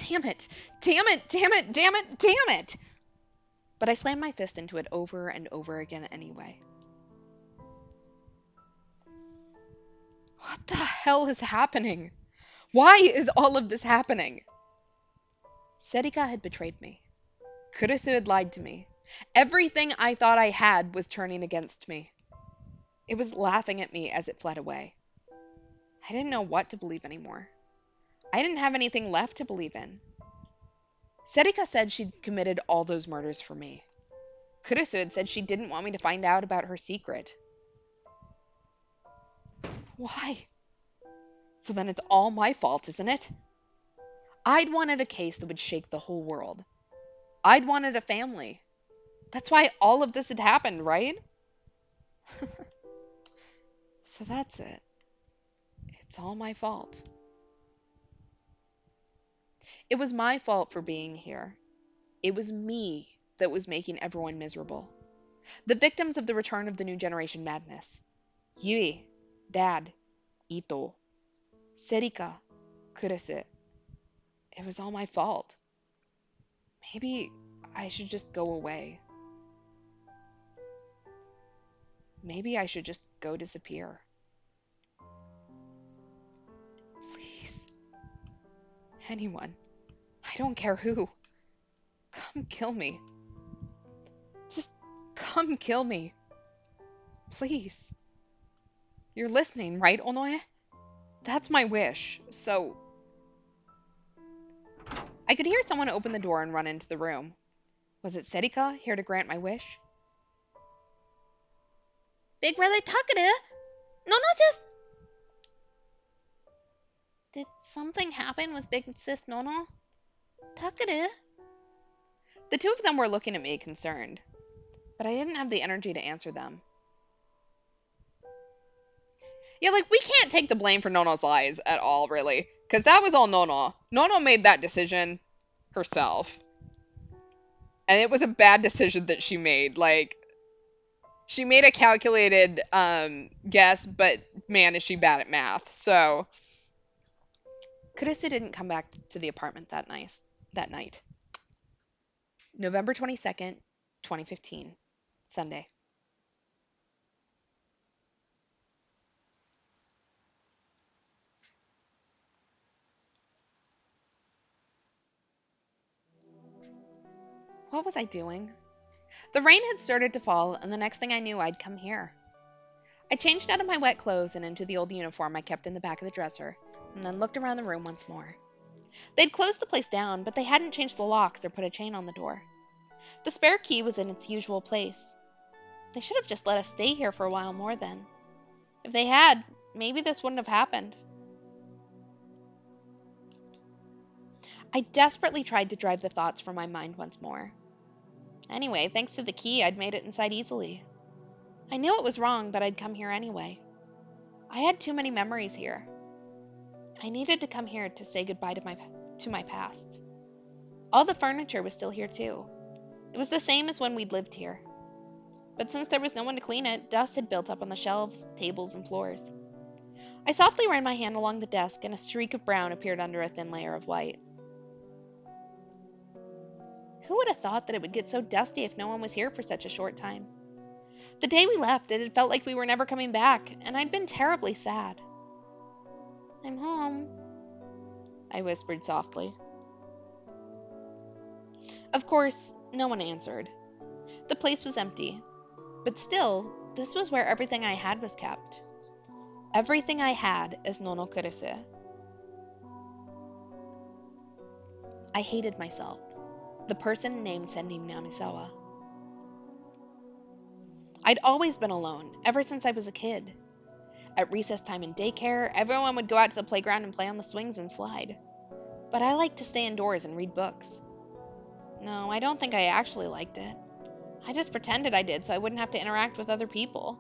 Damn it! Damn it! Damn it! Damn it! Damn it! But I slammed my fist into it over and over again anyway. What the hell is happening? Why is all of this happening? Serika had betrayed me. Kurisu had lied to me. Everything I thought I had was turning against me. It was laughing at me as it fled away. I didn't know what to believe anymore. I didn't have anything left to believe in. Serika said she'd committed all those murders for me. Kurisu had said she didn't want me to find out about her secret. Why? So then it's all my fault, isn't it? I'd wanted a case that would shake the whole world. I'd wanted a family. That's why all of this had happened, right? So that's it. It's all my fault. It was my fault for being here. It was me that was making everyone miserable. The victims of the return of the new generation madness. Yui, Dad, Ito, Serika, Kurisu, it was all my fault. Maybe I should just go away. Maybe I should just go disappear. Please. Anyone. I don't care who. Come kill me. Just come kill me. Please. You're listening, right, Onoe? That's my wish. So... I could hear someone open the door and run into the room. Was it Serika, here to grant my wish? Big brother Takada? No, just... Did something happen with big sis Nono? Takada? The two of them were looking at me concerned, but I didn't have the energy to answer them. Yeah, like, we can't take the blame for Nono's lies at all, really, because that was all Nono. Nono made that decision herself. And it was a bad decision that she made. Like, she made a calculated guess, but man, is she bad at math. So, Kurisu didn't come back to the apartment that night. November 22nd, 2015, Sunday. What was I doing? The rain had started to fall, and the next thing I knew, I'd come here. I changed out of my wet clothes and into the old uniform I kept in the back of the dresser, and then looked around the room once more. They'd closed the place down, but they hadn't changed the locks or put a chain on the door. The spare key was in its usual place. They should have just let us stay here for a while more then. If they had, maybe this wouldn't have happened. I desperately tried to drive the thoughts from my mind once more. Anyway, thanks to the key, I'd made it inside easily. I knew it was wrong, but I'd come here anyway. I had too many memories here. I needed to come here to say goodbye to my past. All the furniture was still here too. It was the same as when we'd lived here. But since there was no one to clean it, dust had built up on the shelves, tables, and floors. I softly ran my hand along the desk, and a streak of brown appeared under a thin layer of white. Who would have thought that it would get so dusty if no one was here for such a short time? The day we left, it had felt like we were never coming back, and I'd been terribly sad. I'm home, I whispered softly. Of course, no one answered. The place was empty, but still, this was where everything I had was kept. Everything I had as Nono Kurisu. I hated myself, the person named Sendim Namisawa. I'd always been alone, ever since I was a kid. At recess time in daycare, everyone would go out to the playground and play on the swings and slide. But I liked to stay indoors and read books. No, I don't think I actually liked it. I just pretended I did so I wouldn't have to interact with other people.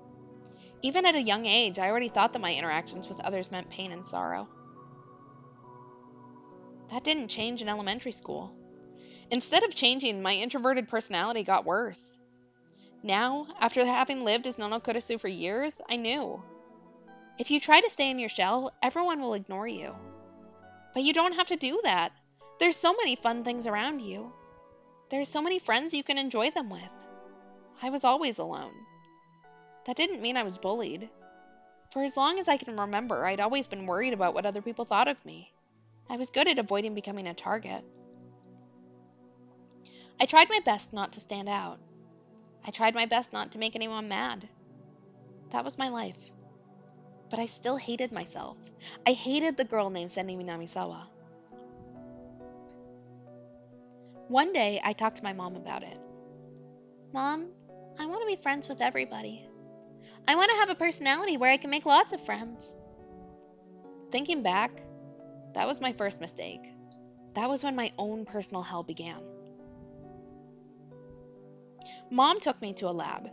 Even at a young age, I already thought that my interactions with others meant pain and sorrow. That didn't change in elementary school. Instead of changing, my introverted personality got worse. Now, after having lived as Nono Kurisu for years, I knew. If you try to stay in your shell, everyone will ignore you. But you don't have to do that. There's so many fun things around you. There's so many friends you can enjoy them with. I was always alone. That didn't mean I was bullied. For as long as I can remember, I'd always been worried about what other people thought of me. I was good at avoiding becoming a target. I tried my best not to stand out. I tried my best not to make anyone mad. That was my life. But I still hated myself. I hated the girl named Sendim Namisawa. One day, I talked to my mom about it. Mom, I want to be friends with everybody. I want to have a personality where I can make lots of friends. Thinking back, that was my first mistake. That was when my own personal hell began. Mom took me to a lab.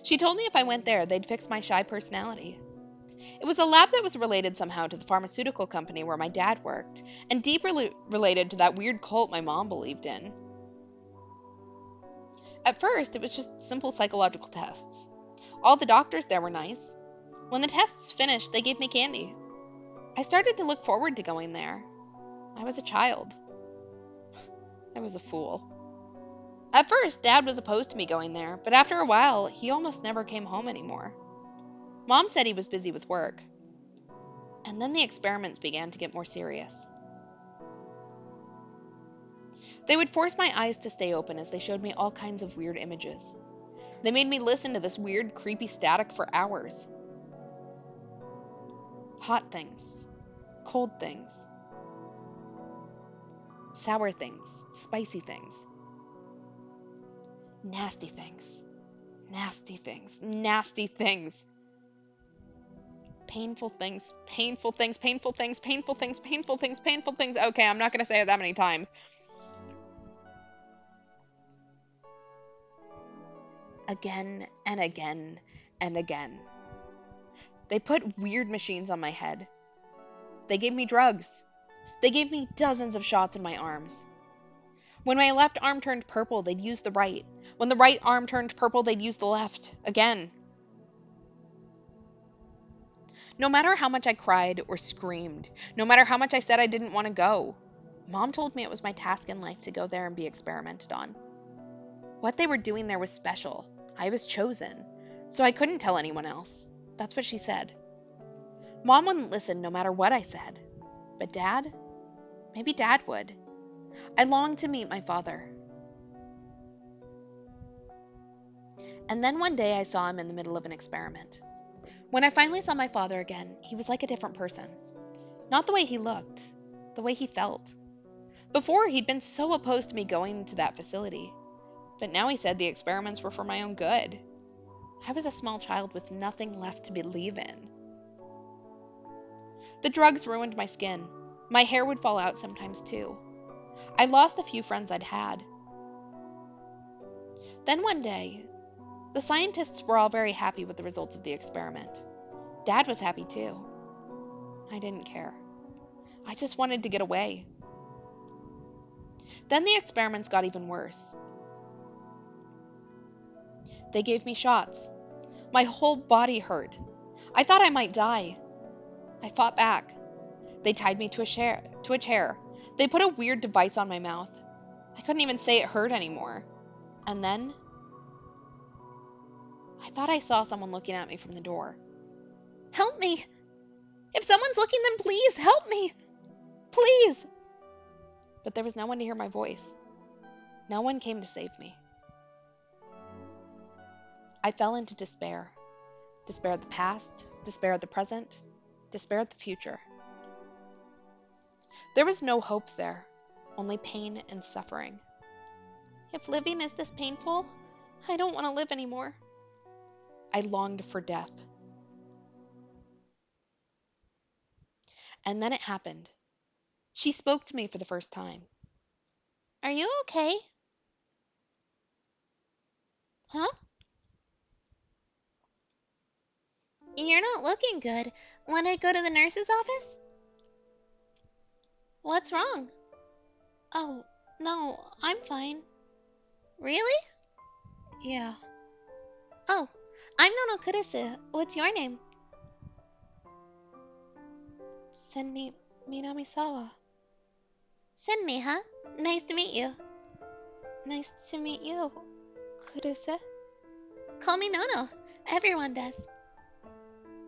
She told me if I went there, they'd fix my shy personality. It was a lab that was related somehow to the pharmaceutical company where my dad worked, and deeply related to that weird cult my mom believed in. At first, it was just simple psychological tests. All the doctors there were nice. When the tests finished, they gave me candy. I started to look forward to going there. I was a child. I was a fool. At first, Dad was opposed to me going there, but after a while, he almost never came home anymore. Mom said he was busy with work. And then the experiments began to get more serious. They would force my eyes to stay open as they showed me all kinds of weird images. They made me listen to this weird, creepy static for hours. Hot things, cold things, sour things, spicy things, nasty things, nasty things, nasty things, painful things, painful things, painful things, painful things, painful things, painful things. Okay, I'm not going to say it that many times. Again and again and again. They put weird machines on my head. They gave me drugs. They gave me dozens of shots in my arms. When my left arm turned purple, they'd use the right. When the right arm turned purple, they'd use the left. Again. No matter how much I cried or screamed, no matter how much I said I didn't want to go, Mom told me it was my task in life to go there and be experimented on. What they were doing there was special. I was chosen. So I couldn't tell anyone else. That's what she said. Mom wouldn't listen no matter what I said. But Dad? Maybe Dad would. I longed to meet my father. And then one day I saw him in the middle of an experiment. When I finally saw my father again, he was like a different person. Not the way he looked, the way he felt. Before, he'd been so opposed to me going to that facility. But now he said the experiments were for my own good. I was a small child with nothing left to believe in. The drugs ruined my skin. My hair would fall out sometimes too. I lost the few friends I'd had. Then one day, the scientists were all very happy with the results of the experiment. Dad was happy too. I didn't care. I just wanted to get away. Then the experiments got even worse. They gave me shots. My whole body hurt. I thought I might die. I fought back. They tied me to a chair. They put a weird device on my mouth. I couldn't even say it hurt anymore. And then I thought I saw someone looking at me from the door. Help me! If someone's looking, then please help me! Please! But there was no one to hear my voice. No one came to save me. I fell into despair. Despair of the past, despair of the present, despair of the future. There was no hope there, only pain and suffering. If living is this painful, I don't want to live anymore. I longed for death. And then it happened. She spoke to me for the first time. Are you okay? Huh? You're not looking good. Want to go to the nurse's office? What's wrong? Oh, no, I'm fine. Really? Yeah. Oh, I'm Nono. What's your name? Senni Minamisawa. Senni, huh? Nice to meet you. Nice to meet you, Kuruse. Call me Nono. Everyone does.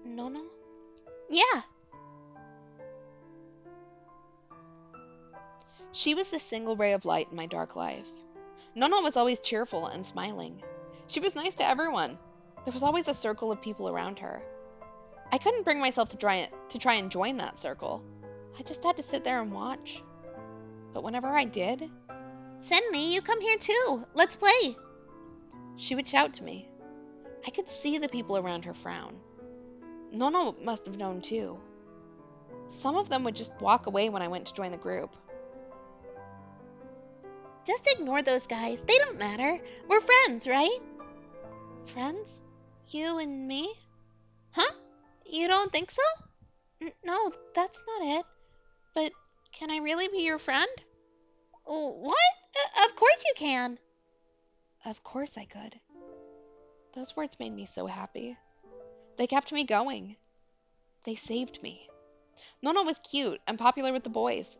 Nono? Yeah. She was the single ray of light in my dark life. Nono was always cheerful and smiling. She was nice to everyone. There was always a circle of people around her. I couldn't bring myself to try and join that circle. I just had to sit there and watch. But whenever I did, Senni, you come here too. Let's play. She would shout to me. I could see the people around her frown. Nono must have known too. Some of them would just walk away when I went to join the group. Just ignore those guys. They don't matter. We're friends, right? Friends? You and me? Huh? You don't think so? No, that's not it. But can I really be your friend? Oh, what? Of course you can. Of course I could. Those words made me so happy. They kept me going. They saved me. Nono was cute and popular with the boys.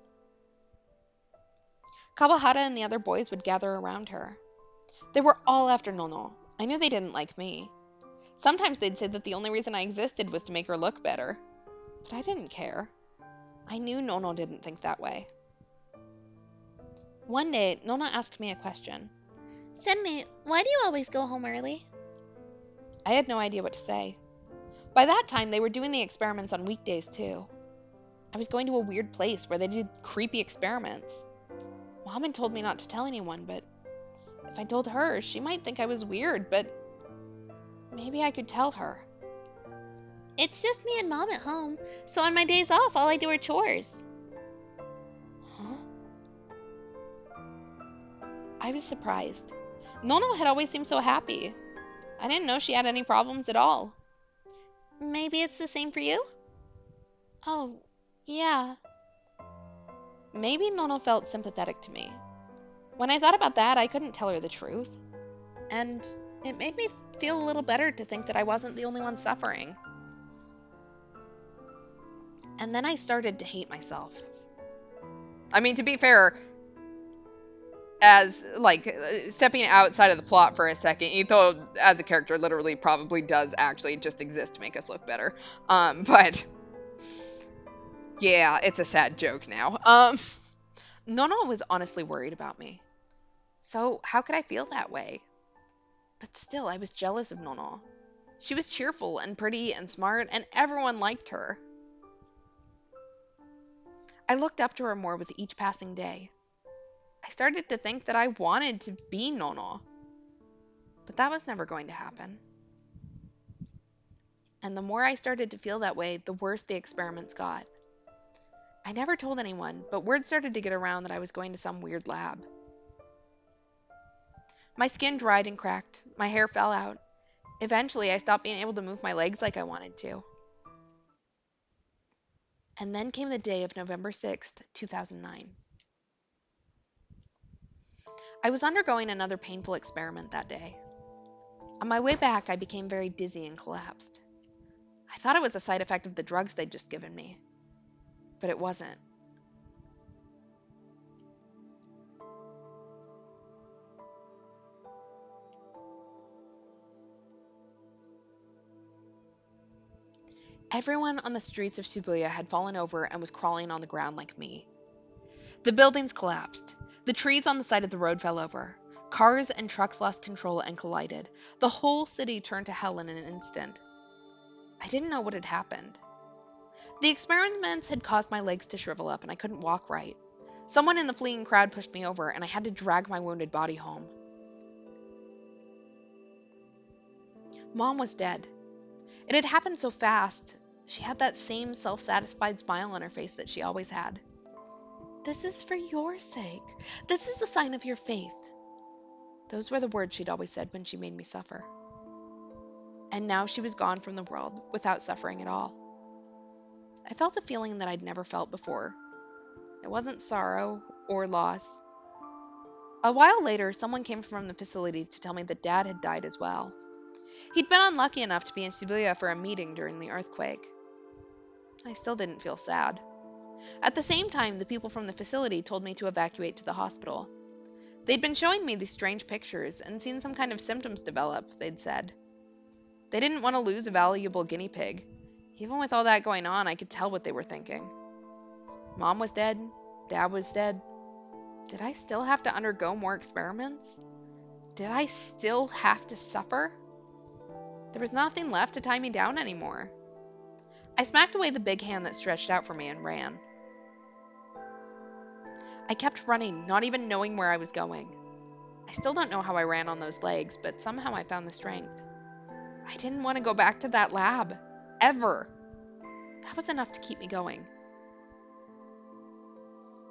Kawahara and the other boys would gather around her. They were all after Nono. I knew they didn't like me. Sometimes they'd say that the only reason I existed was to make her look better. But I didn't care. I knew Nono didn't think that way. One day, Nono asked me a question. Sydney, why do you always go home early? I had no idea what to say. By that time, they were doing the experiments on weekdays, too. I was going to a weird place where they did creepy experiments. Mom had told me not to tell anyone, but if I told her, she might think I was weird, but maybe I could tell her. It's just me and Mom at home, so on my days off, all I do are chores. Huh? I was surprised. Nono had always seemed so happy. I didn't know she had any problems at all. Maybe it's the same for you? Oh, yeah. Maybe Nono felt sympathetic to me. When I thought about that, I couldn't tell her the truth. And it made me feel a little better to think that I wasn't the only one suffering. And then I started to hate myself. I mean, to be fair, as like stepping outside of the plot for a second, Etho as a character literally probably does actually just exist to make us look better. But yeah, it's a sad joke now. Nono was honestly worried about me. So how could I feel that way? But still, I was jealous of Nono. She was cheerful and pretty and smart, and everyone liked her. I looked up to her more with each passing day. I started to think that I wanted to be Nono. But that was never going to happen. And the more I started to feel that way, the worse the experiments got. I never told anyone, but word started to get around that I was going to some weird lab. My skin dried and cracked. My hair fell out. Eventually, I stopped being able to move my legs like I wanted to. And then came the day of November 6th, 2009. I was undergoing another painful experiment that day. On my way back, I became very dizzy and collapsed. I thought it was a side effect of the drugs they'd just given me, but it wasn't. Everyone on the streets of Shibuya had fallen over and was crawling on the ground like me. The buildings collapsed. The trees on the side of the road fell over. Cars and trucks lost control and collided. The whole city turned to hell in an instant. I didn't know what had happened. The experiments had caused my legs to shrivel up and I couldn't walk right. Someone in the fleeing crowd pushed me over and I had to drag my wounded body home. Mom was dead. It had happened so fast. She had that same self-satisfied smile on her face that she always had. This is for your sake. This is a sign of your faith. Those were the words she'd always said when she made me suffer. And now she was gone from the world without suffering at all. I felt a feeling that I'd never felt before. It wasn't sorrow or loss. A while later, someone came from the facility to tell me that Dad had died as well. He'd been unlucky enough to be in Shibuya for a meeting during the earthquake. I still didn't feel sad. At the same time, the people from the facility told me to evacuate to the hospital. They'd been showing me these strange pictures and seen some kind of symptoms develop, they'd said. They didn't want to lose a valuable guinea pig. Even with all that going on, I could tell what they were thinking. Mom was dead. Dad was dead. Did I still have to undergo more experiments? Did I still have to suffer? There was nothing left to tie me down anymore. I smacked away the big hand that stretched out for me and ran. I kept running, not even knowing where I was going. I still don't know how I ran on those legs, but somehow I found the strength. I didn't want to go back to that lab. Ever. That was enough to keep me going.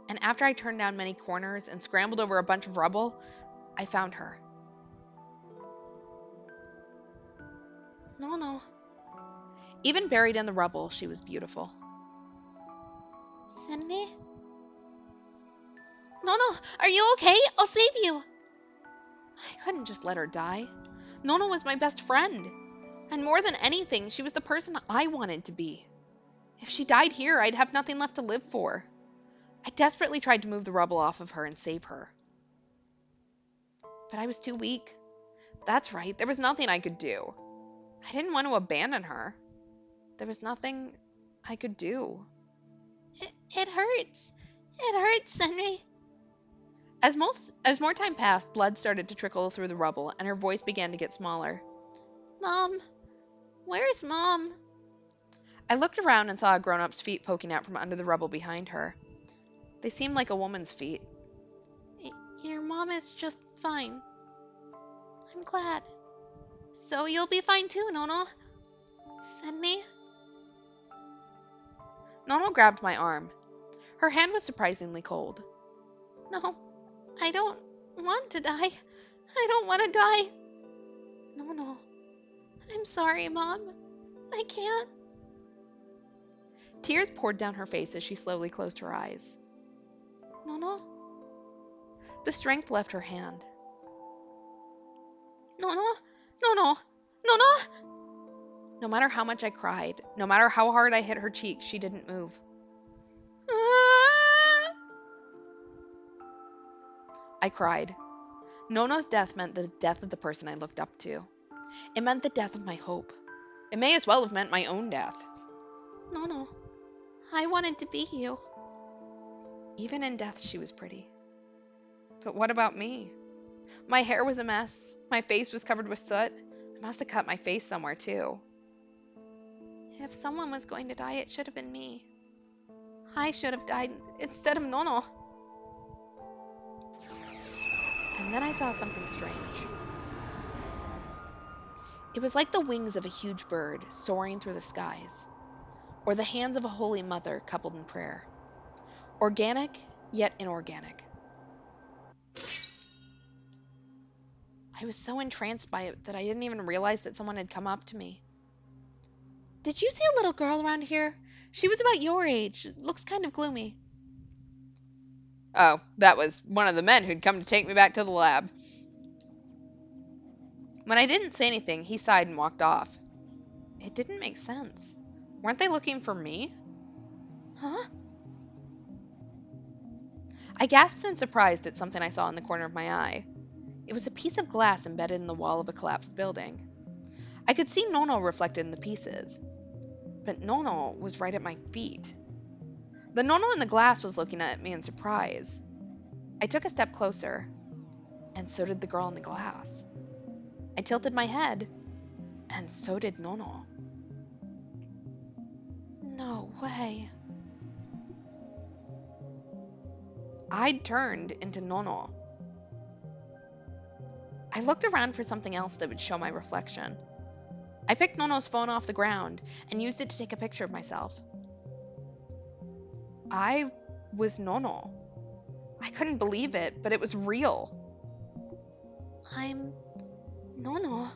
And after I turned down many corners and scrambled over a bunch of rubble, I found her. No. Even buried in the rubble, she was beautiful. Cindy? Nono, are you okay? I'll save you. I couldn't just let her die. Nono was my best friend. And more than anything, she was the person I wanted to be. If she died here, I'd have nothing left to live for. I desperately tried to move the rubble off of her and save her. But I was too weak. That's right, there was nothing I could do. I didn't want to abandon her. There was nothing I could do. It hurts. It hurts, Henry. As more time passed, blood started to trickle through the rubble, and her voice began to get smaller. Mom, where's Mom? I looked around and saw a grown-up's feet poking out from under the rubble behind her. They seemed like a woman's feet. Your mom is just fine. I'm glad. So you'll be fine too, Nono. Sydney? Nono grabbed my arm. Her hand was surprisingly cold. No, I don't want to die. I don't want to die. No. I'm sorry, Mom. I can't. Tears poured down her face as she slowly closed her eyes. No. The strength left her hand. No. No matter how much I cried, no matter how hard I hit her cheek, she didn't move. I cried. Nono's death meant the death of the person I looked up to. It meant the death of my hope. It may as well have meant my own death. No. I wanted to be you. Even in death, she was pretty. But what about me? My hair was a mess. My face was covered with soot. I must have cut my face somewhere, too. If someone was going to die, it should have been me. I should have died instead of Nono. And then I saw something strange. It was like the wings of a huge bird soaring through the skies, or the hands of a holy mother coupled in prayer. Organic, yet inorganic. I was so entranced by it that I didn't even realize that someone had come up to me. Did you see a little girl around here? She was about your age. Looks kind of gloomy. Oh, that was one of the men who'd come to take me back to the lab. When I didn't say anything, he sighed and walked off. It didn't make sense. Weren't they looking for me? Huh? I gasped in surprise at something I saw in the corner of my eye. It was a piece of glass embedded in the wall of a collapsed building. I could see Nono reflected in the pieces, but Nono was right at my feet. The Nono in the glass was looking at me in surprise. I took a step closer, and so did the girl in the glass. I tilted my head, and so did Nono. No way. I'd turned into Nono. I looked around for something else that would show my reflection. I picked Nono's phone off the ground and used it to take a picture of myself. I was Nono. I couldn't believe it, but it was real. I'm Nono.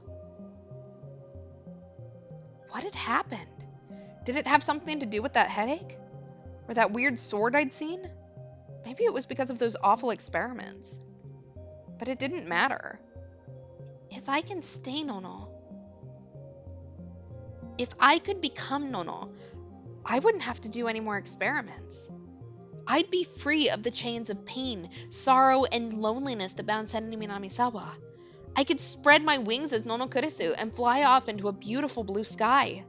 What had happened? Did it have something to do with that headache? Or that weird sword I'd seen? Maybe it was because of those awful experiments. But it didn't matter. If I can stay Nono, if I could become Nono, I wouldn't have to do any more experiments. I'd be free of the chains of pain, sorrow, and loneliness that bound Senri Minamisawa. I could spread my wings as Nono Kurisu and fly off into a beautiful blue sky.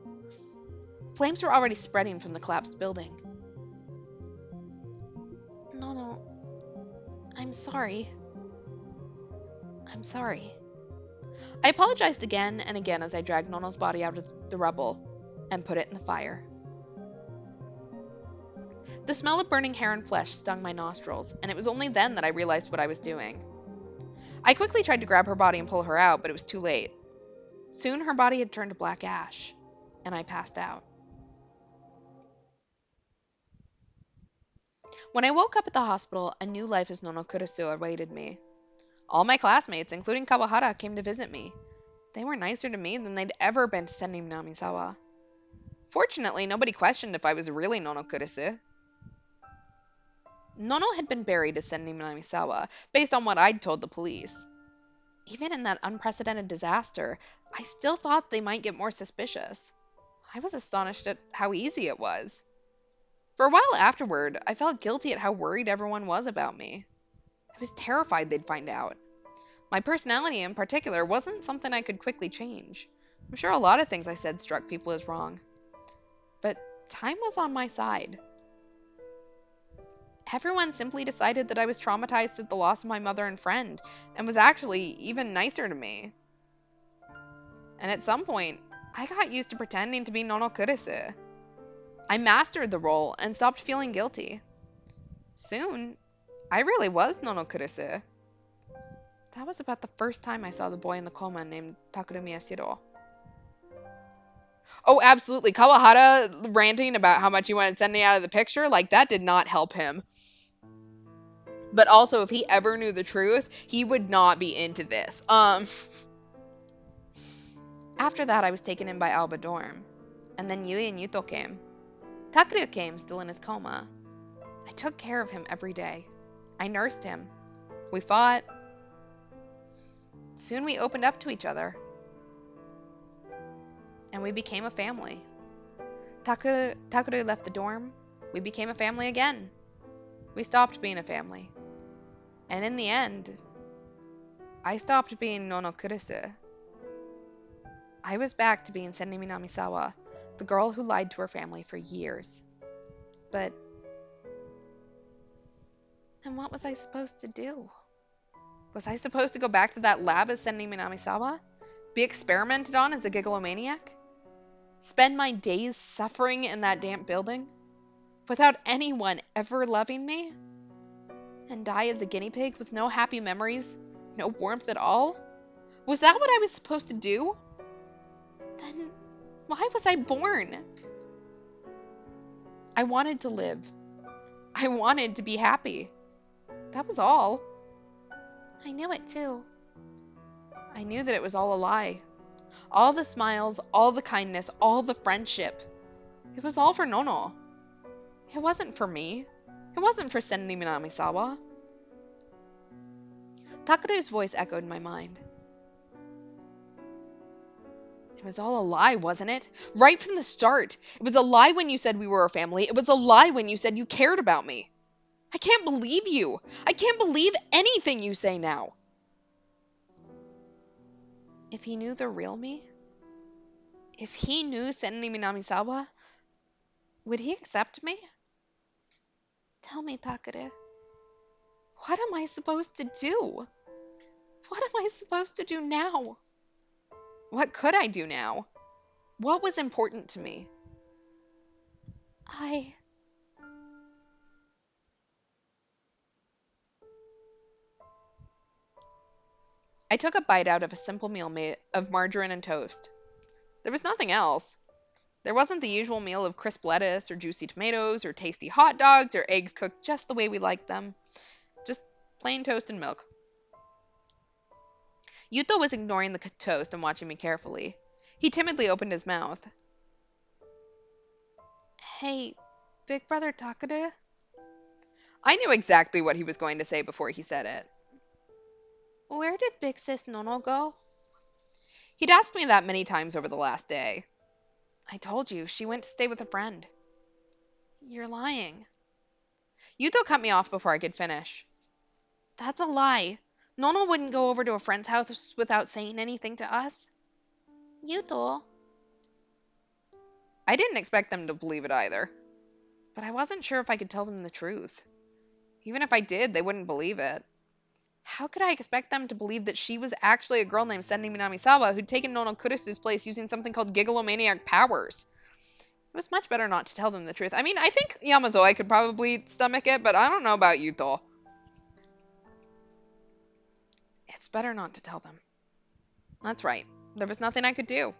Flames were already spreading from the collapsed building. Nono, I'm sorry. I'm sorry. I apologized again and again as I dragged Nono's body out of the rubble and put it in the fire. The smell of burning hair and flesh stung my nostrils, and it was only then that I realized what I was doing. I quickly tried to grab her body and pull her out, but it was too late. Soon her body had turned to black ash, and I passed out. When I woke up at the hospital, a new life as Nono Kurisu awaited me. All my classmates, including Kawahara, came to visit me. They were nicer to me than they'd ever been to Senri Minamisawa. Fortunately, nobody questioned if I was really Nono Kurisu. Nono had been buried as Senri Minamisawa, based on what I'd told the police. Even in that unprecedented disaster, I still thought they might get more suspicious. I was astonished at how easy it was. For a while afterward, I felt guilty at how worried everyone was about me. I was terrified they'd find out. My personality in particular wasn't something I could quickly change. I'm sure a lot of things I said struck people as wrong. But time was on my side. Everyone simply decided that I was traumatized at the loss of my mother and friend, and was actually even nicer to me. And at some point, I got used to pretending to be Nono Kurisu. I mastered the role and stopped feeling guilty. Soon, I really was Nono Kurisu. That was about the first time I saw the boy in the coma named Takuru Miyashiro. Oh, absolutely. Kawahara ranting about how much he wanted sending out of the picture, like that did not help him. But also, if he ever knew the truth, he would not be into this. After that, I was taken in by Alba Dorm. And then Yui and Yuto came. Takuru came, still in his coma. I took care of him every day. I nursed him. We fought. Soon we opened up to each other. And we became a family. Takuru left the dorm. We became a family again. We stopped being a family. And in the end, I stopped being Nono Kurisu. I was back to being Senri Minamisawa, the girl who lied to her family for years. But then what was I supposed to do? Was I supposed to go back to that lab as Senri Minamisawa? Be experimented on as a gigalomaniac? Spend my days suffering in that damp building? Without anyone ever loving me? And die as a guinea pig with no happy memories, no warmth at all? Was that what I was supposed to do? Then why was I born? I wanted to live. I wanted to be happy. That was all. I knew it too. I knew that it was all a lie. All the smiles, all the kindness, all the friendship. It was all for Nono. It wasn't for me. It wasn't for Senri Minamisawa. Takuru's voice echoed in my mind. It was all a lie, wasn't it? Right from the start. It was a lie when you said we were a family. It was a lie when you said you cared about me. I can't believe you. I can't believe anything you say now. If he knew the real me, if he knew Senri Minamisawa, would he accept me? Tell me, Takuru, what am I supposed to do? What am I supposed to do now? What could I do now? What was important to me? I took a bite out of a simple meal made of margarine and toast. There was nothing else. There wasn't the usual meal of crisp lettuce or juicy tomatoes or tasty hot dogs or eggs cooked just the way we liked them. Just plain toast and milk. Yuto was ignoring the toast and watching me carefully. He timidly opened his mouth. Hey, Big Brother Takuru? I knew exactly what he was going to say before he said it. Where did Big Sis Nono go? He'd asked me that many times over the last day. I told you, she went to stay with a friend. You're lying. Yuto cut me off before I could finish. That's a lie. Nono wouldn't go over to a friend's house without saying anything to us. Yuto. I didn't expect them to believe it either. But I wasn't sure if I could tell them the truth. Even if I did, they wouldn't believe it. How could I expect them to believe that she was actually a girl named Senri Minamisawa who'd taken Nono Kurisu's place using something called gigalomaniac powers? It was much better not to tell them the truth. I mean, I think Yamazoi could probably stomach it, but I don't know about Yuto. It's better not to tell them. That's right. There was nothing I could do.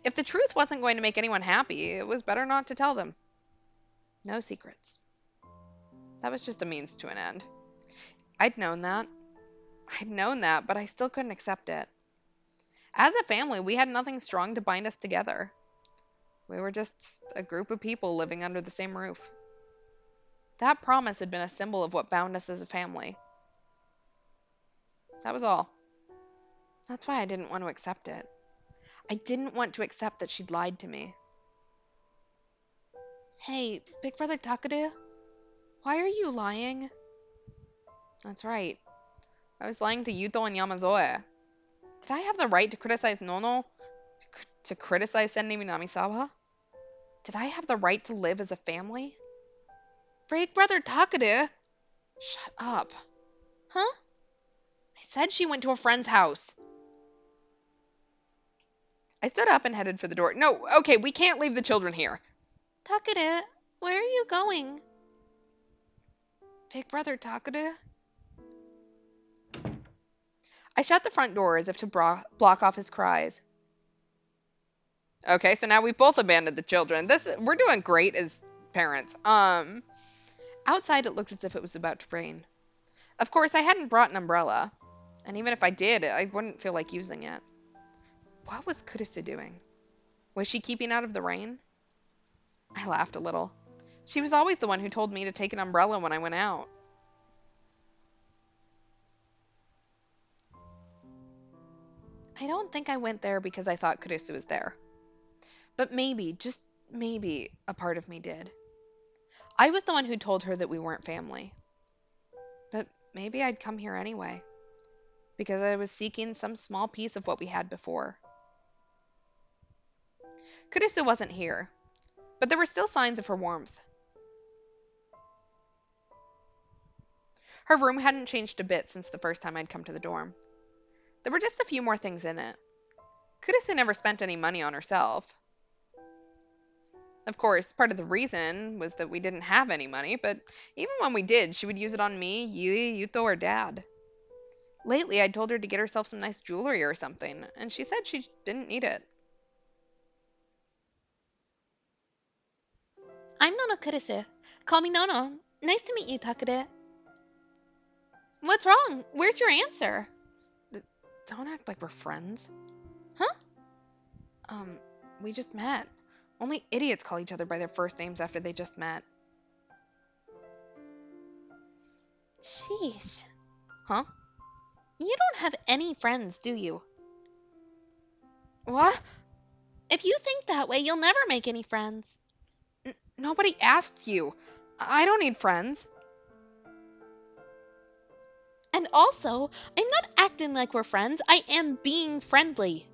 If the truth wasn't going to make anyone happy, it was better not to tell them. No secrets. That was just a means to an end. I'd known that. But I still couldn't accept it. As a family, we had nothing strong to bind us together. We were just a group of people living under the same roof. That promise had been a symbol of what bound us as a family. That was all. That's why I didn't want to accept it. I didn't want to accept that she'd lied to me. Hey, Big Brother Takade, why are you lying? That's right. I was lying to Yuto and Yamazoe. Did I have the right to criticize Nono? To criticize Senri Minamisawa? Did I have the right to live as a family? Big Brother Takade! Shut up. Huh? I said she went to a friend's house. I stood up and headed for the door. No, okay, we can't leave the children here. Takade, where are you going? Big Brother Takade? I shut the front door as if to block off his cries. Okay, so now we've both abandoned the children. We're doing great as parents. Outside it looked as if it was about to rain. Of course, I hadn't brought an umbrella, and even if I did, I wouldn't feel like using it. What was Kurisa doing? Was she keeping out of the rain? I laughed a little. She was always the one who told me to take an umbrella when I went out. I don't think I went there because I thought Kurisa was there. But maybe, just maybe, a part of me did. I was the one who told her that we weren't family. But maybe I'd come here anyway, because I was seeking some small piece of what we had before. Kurisa wasn't here, but there were still signs of her warmth. Her room hadn't changed a bit since the first time I'd come to the dorm. There were just a few more things in it. Kurisu never spent any money on herself. Of course, part of the reason was that we didn't have any money, but even when we did, she would use it on me, Yui, Yuto, or Dad. Lately, I'd told her to get herself some nice jewelry or something, and she said she didn't need it. I'm Nono Kurisa. Call me Nono. Nice to meet you, Takade. What's wrong? Where's your answer? Don't act like we're friends. Huh? We just met. Only idiots call each other by their first names after they just met. Sheesh. Huh? You don't have any friends, do you? What? If you think that way, you'll never make any friends. Nobody asked you. I don't need friends. And also, I'm not acting like we're friends. I am being friendly.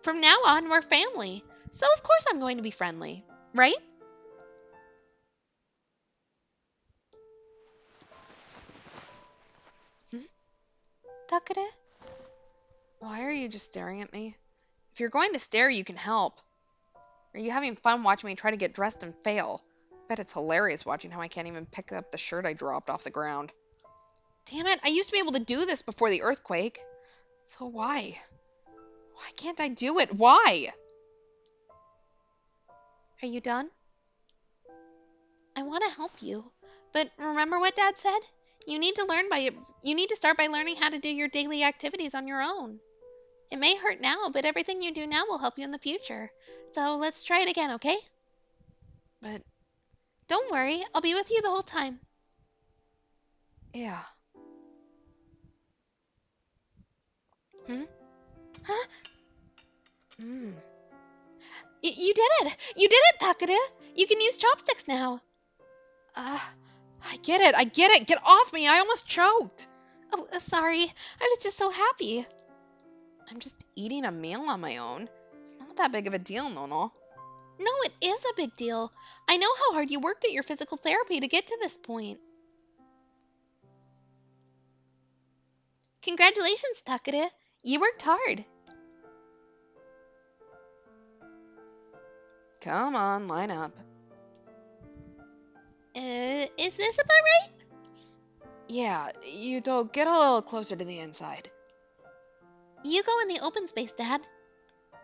From now on, we're family. So of course I'm going to be friendly. Right? Takade? Why are you just staring at me? If you're going to stare, you can help. Are you having fun watching me try to get dressed and fail? I bet it's hilarious watching how I can't even pick up the shirt I dropped off the ground. Damn it, I used to be able to do this before the earthquake. So why? Why can't I do it? Why? Are you done? I want to help you. But remember what Dad said? You need to start by learning how to do your daily activities on your own. It may hurt now, but everything you do now will help you in the future. So let's try it again, okay? But, Don't worry, I'll be with you the whole time. yeah. Hmm? Huh? Mmm. You did it! You did it, Takada! You can use chopsticks now. I get it. I get it. Get off me. I almost choked. Oh, sorry. I was just so happy. I'm just eating a meal on my own. It's not that big of a deal, Nono. No, it is a big deal. I know how hard you worked at your physical therapy to get to this point. Congratulations, Takada. You worked hard. Come on, line up. Is this about right? Yeah, Yuto, get a little closer to the inside. You go in the open space, Dad.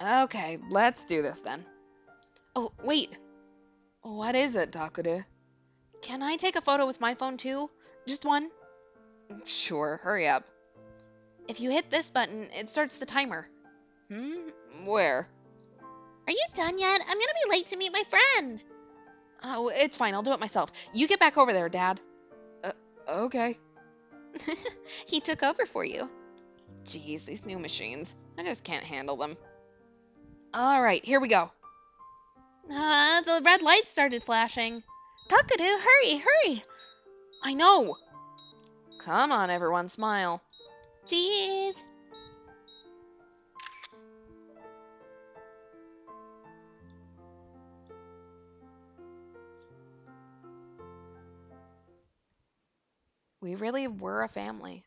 Okay, let's do this then. Oh, wait. What is it, Takuda? Can I take a photo with my phone too? Just one? Sure, hurry up. If you hit this button, it starts the timer. Where? Are you done yet? I'm gonna be late to meet my friend. Oh, it's fine, I'll do it myself. You get back over there, Dad. Okay. He took over for you. Jeez, these new machines. I just can't handle them. Alright, here we go. The red light started flashing. Takaru, hurry, hurry! I know! Come on, everyone, smile. Cheese! We really were a family.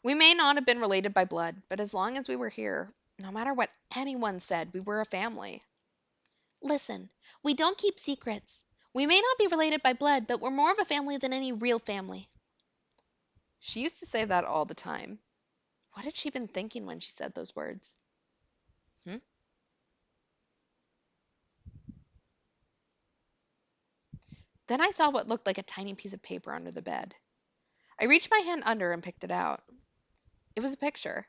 We may not have been related by blood, but as long as we were here, no matter what anyone said, we were a family. Listen, we don't keep secrets. We may not be related by blood, but we're more of a family than any real family. She used to say that all the time. What had she been thinking when she said those words? Hmm? Then I saw what looked like a tiny piece of paper under the bed. I reached my hand under and picked it out. It was a picture.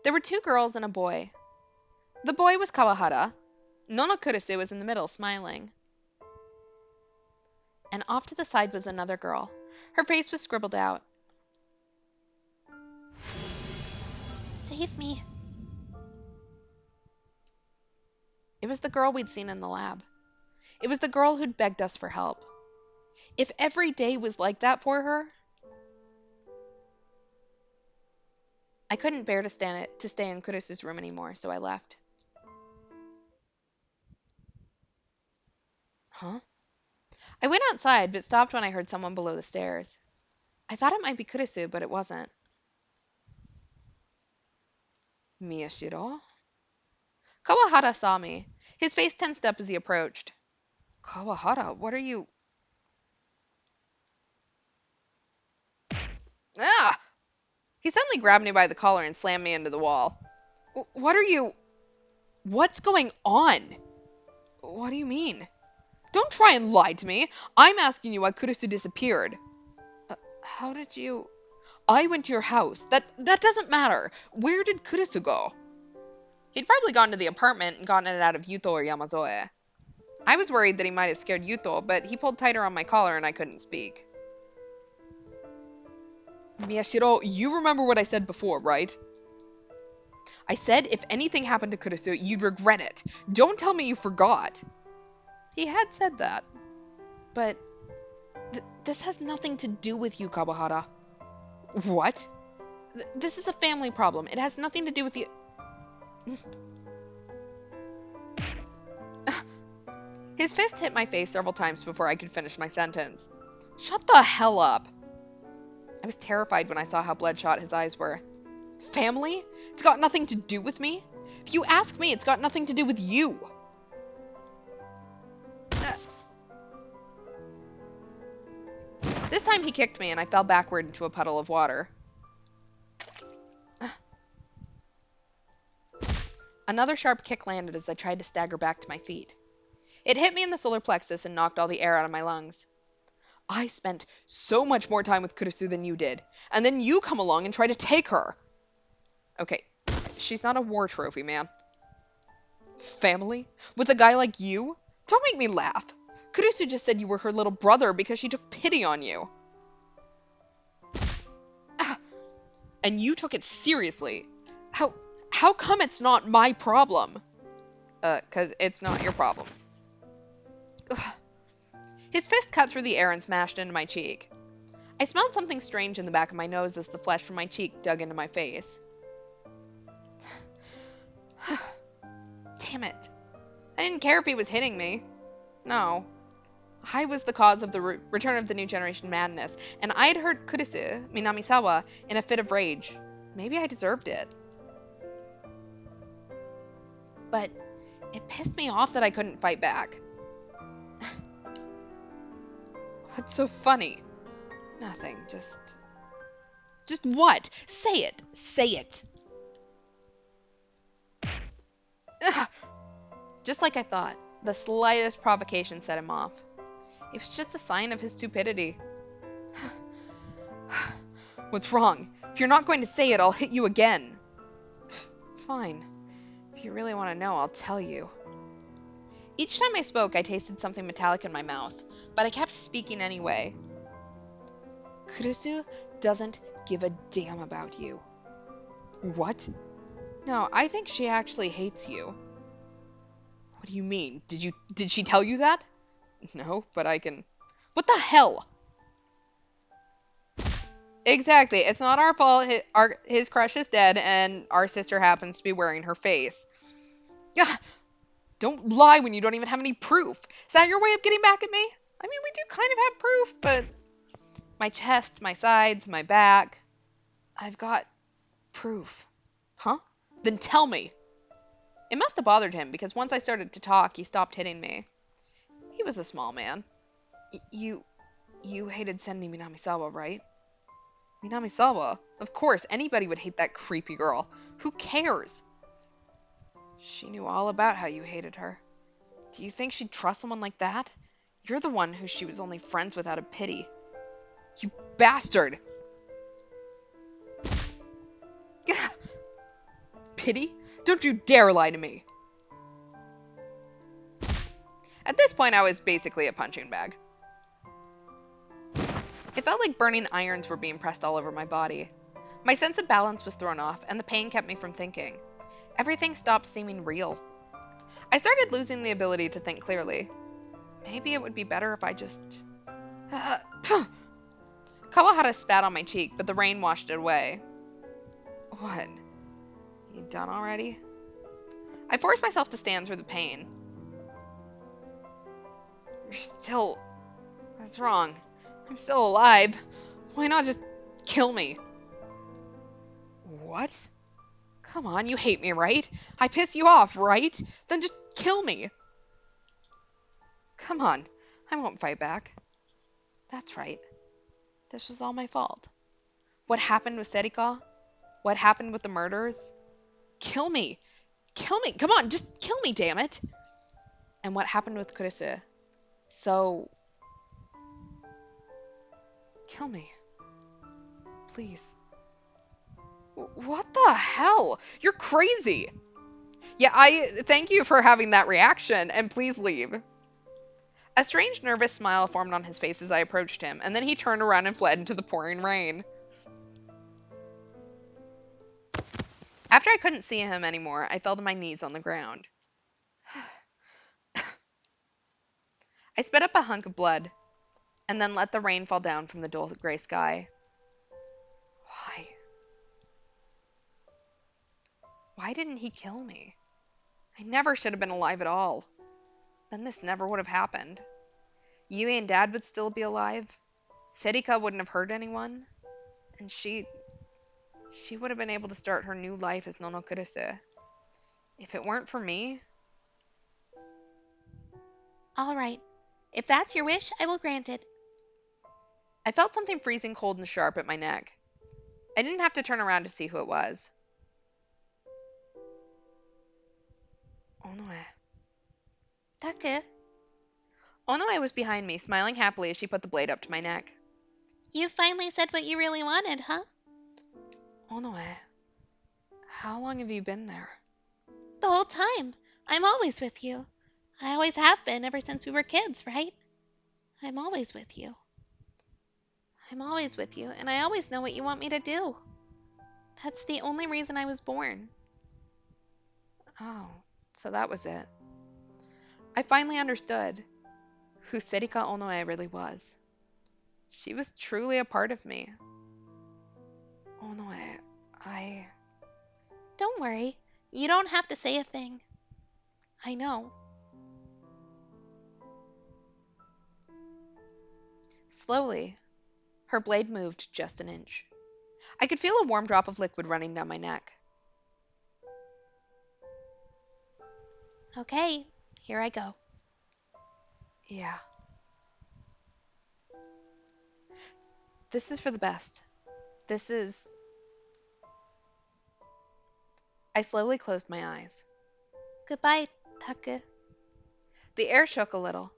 There were two girls and a boy. The boy was Kawahara. Nono was in the middle, smiling. And off to the side was another girl. Her face was scribbled out. Save me. It was the girl we'd seen in the lab. It was the girl who'd begged us for help. If every day was like that for her, I couldn't bear to stay in Kurisu's room anymore, so I left. Huh? I went outside, but stopped when I heard someone below the stairs. I thought it might be Kurisu, but it wasn't. Miyashiro? Kawahara saw me. His face tensed up as he approached. Kawahara, what are you... Ah! He suddenly grabbed me by the collar and slammed me into the wall. What are you... What's going on? What do you mean? Don't try and lie to me. I'm asking you why Kurisu disappeared. How did you... I went to your house. That doesn't matter. Where did Kurisu go? He'd probably gone to the apartment and gotten it out of Yuto or Yamazoe. I was worried that he might have scared Yuto, but he pulled tighter on my collar and I couldn't speak. Miyashiro, you remember what I said before, right? I said if anything happened to Kurisu, you'd regret it. Don't tell me you forgot. He had said that. But this has nothing to do with you, Kawahara. What? This is a family problem. It has nothing to do with you. His fist hit my face several times before I could finish my sentence. Shut the hell up. I was terrified when I saw how bloodshot his eyes were. Family? It's got nothing to do with me? If you ask me, it's got nothing to do with you. This time he kicked me and I fell backward into a puddle of water. Another sharp kick landed as I tried to stagger back to my feet. It hit me in the solar plexus and knocked all the air out of my lungs. I spent so much more time with Kurisu than you did, and then you come along and try to take her. Okay, she's not a war trophy, man. Family? With a guy like you? Don't make me laugh. Kurisu just said you were her little brother because she took pity on you. And you took it seriously. How come it's not my problem? 'Cause it's not your problem. Ugh. His fist cut through the air and smashed into my cheek. I smelled something strange in the back of my nose as the flesh from my cheek dug into my face. Damn it. I didn't care if he was hitting me. No. I was the cause of the return of the new generation madness, and I had hurt Kurisu, Minamisawa, in a fit of rage. Maybe I deserved it. But it pissed me off that I couldn't fight back. What's so funny? Nothing, just what? Say it! Say it! Ugh. Just like I thought, the slightest provocation set him off. It was just a sign of his stupidity. What's wrong? If you're not going to say it, I'll hit you again. Fine. If you really want to know, I'll tell you. Each time I spoke, I tasted something metallic in my mouth, but I kept speaking anyway. Kurisu doesn't give a damn about you. What? No, I think she actually hates you. What do you mean? Did she tell you that? No, but I can. What the hell? Exactly. It's not our fault. His crush is dead, and our sister happens to be wearing her face. Yeah, don't lie when you don't even have any proof. Is that your way of getting back at me? I mean, we do kind of have proof, but my chest, my sides, my back. I've got proof. Huh? Then tell me. It must have bothered him because once I started to talk, he stopped hitting me. He was a small man. You hated sending Minamisawa, right? Minamisawa? Of course, anybody would hate that creepy girl. Who cares? She knew all about how you hated her. Do you think she'd trust someone like that? You're the one who she was only friends with out of pity. You bastard! Pity? Don't you dare lie to me! At this point, I was basically a punching bag. It felt like burning irons were being pressed all over my body. My sense of balance was thrown off, and the pain kept me from thinking. Everything stopped seeming real. I started losing the ability to think clearly. Maybe it would be better if I just... Kawa had a spat on my cheek, but the rain washed it away. What? You done already? I forced myself to stand through the pain. You're still... That's wrong. I'm still alive. Why not just kill me? What? Come on, you hate me, right? I piss you off, right? Then just kill me. Come on, I won't fight back. That's right. This was all my fault. What happened with Serika? What happened with the murders? Kill me. Kill me. Come on, just kill me, damn it. And what happened with Kurisu? So... Kill me. Please. What the hell? You're crazy. Yeah, I thank you for having that reaction, and please leave. A strange, nervous smile formed on his face as I approached him, and then he turned around and fled into the pouring rain. After I couldn't see him anymore, I fell to my knees on the ground. I spit up a hunk of blood, and then let the rain fall down from the dull gray sky. Why? Why didn't he kill me? I never should have been alive at all. Then this never would have happened. Yui and Dad would still be alive. Serika wouldn't have hurt anyone. And she would have been able to start her new life as Nono Kurisu. If it weren't for me... All right. If that's your wish, I will grant it. I felt something freezing cold and sharp at my neck. I didn't have to turn around to see who it was. Onoe. Taku, Onoe was behind me, smiling happily as she put the blade up to my neck. you finally said what you really wanted, huh? Onoe, how long have you been there? The whole time. I'm always with you. I always have been ever since we were kids, right? I'm always with you. I'm always with you, and I always know what you want me to do. That's the only reason I was born. Oh, so that was it. I finally understood who Serika Onoe really was. She was truly a part of me. Onoe, Don't worry. You don't have to say a thing. I know. Slowly, her blade moved just an inch. I could feel a warm drop of liquid running down my neck. Okay, here I go. Yeah. This is for the best. This is... I slowly closed my eyes. Goodbye, Taku. The air shook a little,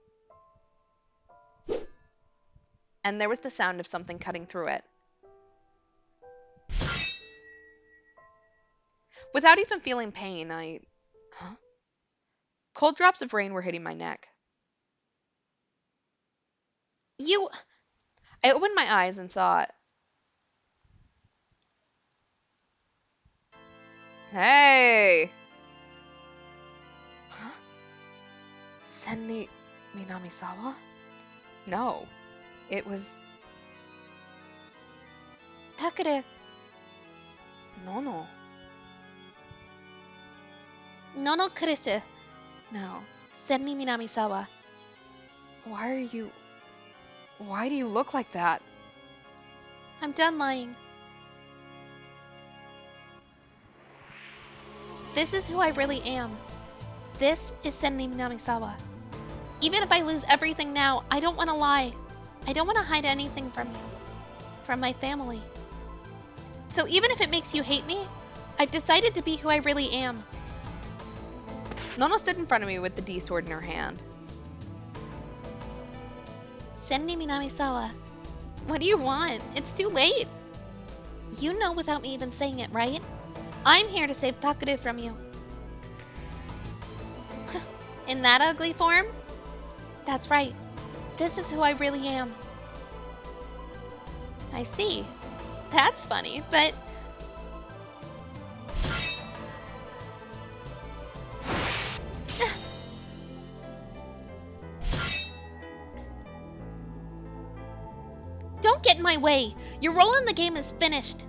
and there was the sound of something cutting through it. Without even feeling pain, Huh? Cold drops of rain were hitting my neck. You... I opened my eyes and saw Hey! Huh? Senni Minamisawa? No. It was Takure. Nono. Nono Kurisu. No. Senni Minamisawa. Why do you look like that? I'm done lying. This is who I really am. This is Senni Minamisawa. Even if I lose everything now, I don't want to lie. I don't want to hide anything from you. From my family. So even if it makes you hate me, I've decided to be who I really am. Nono stood in front of me with the D sword in her hand. Senni Minamisawa. What do you want? It's too late. You know without me even saying it, right? I'm here to save Takure from you. In that ugly form? That's right. This is who I really am. I see. That's funny, but... Don't get in my way. Your role in the game is finished.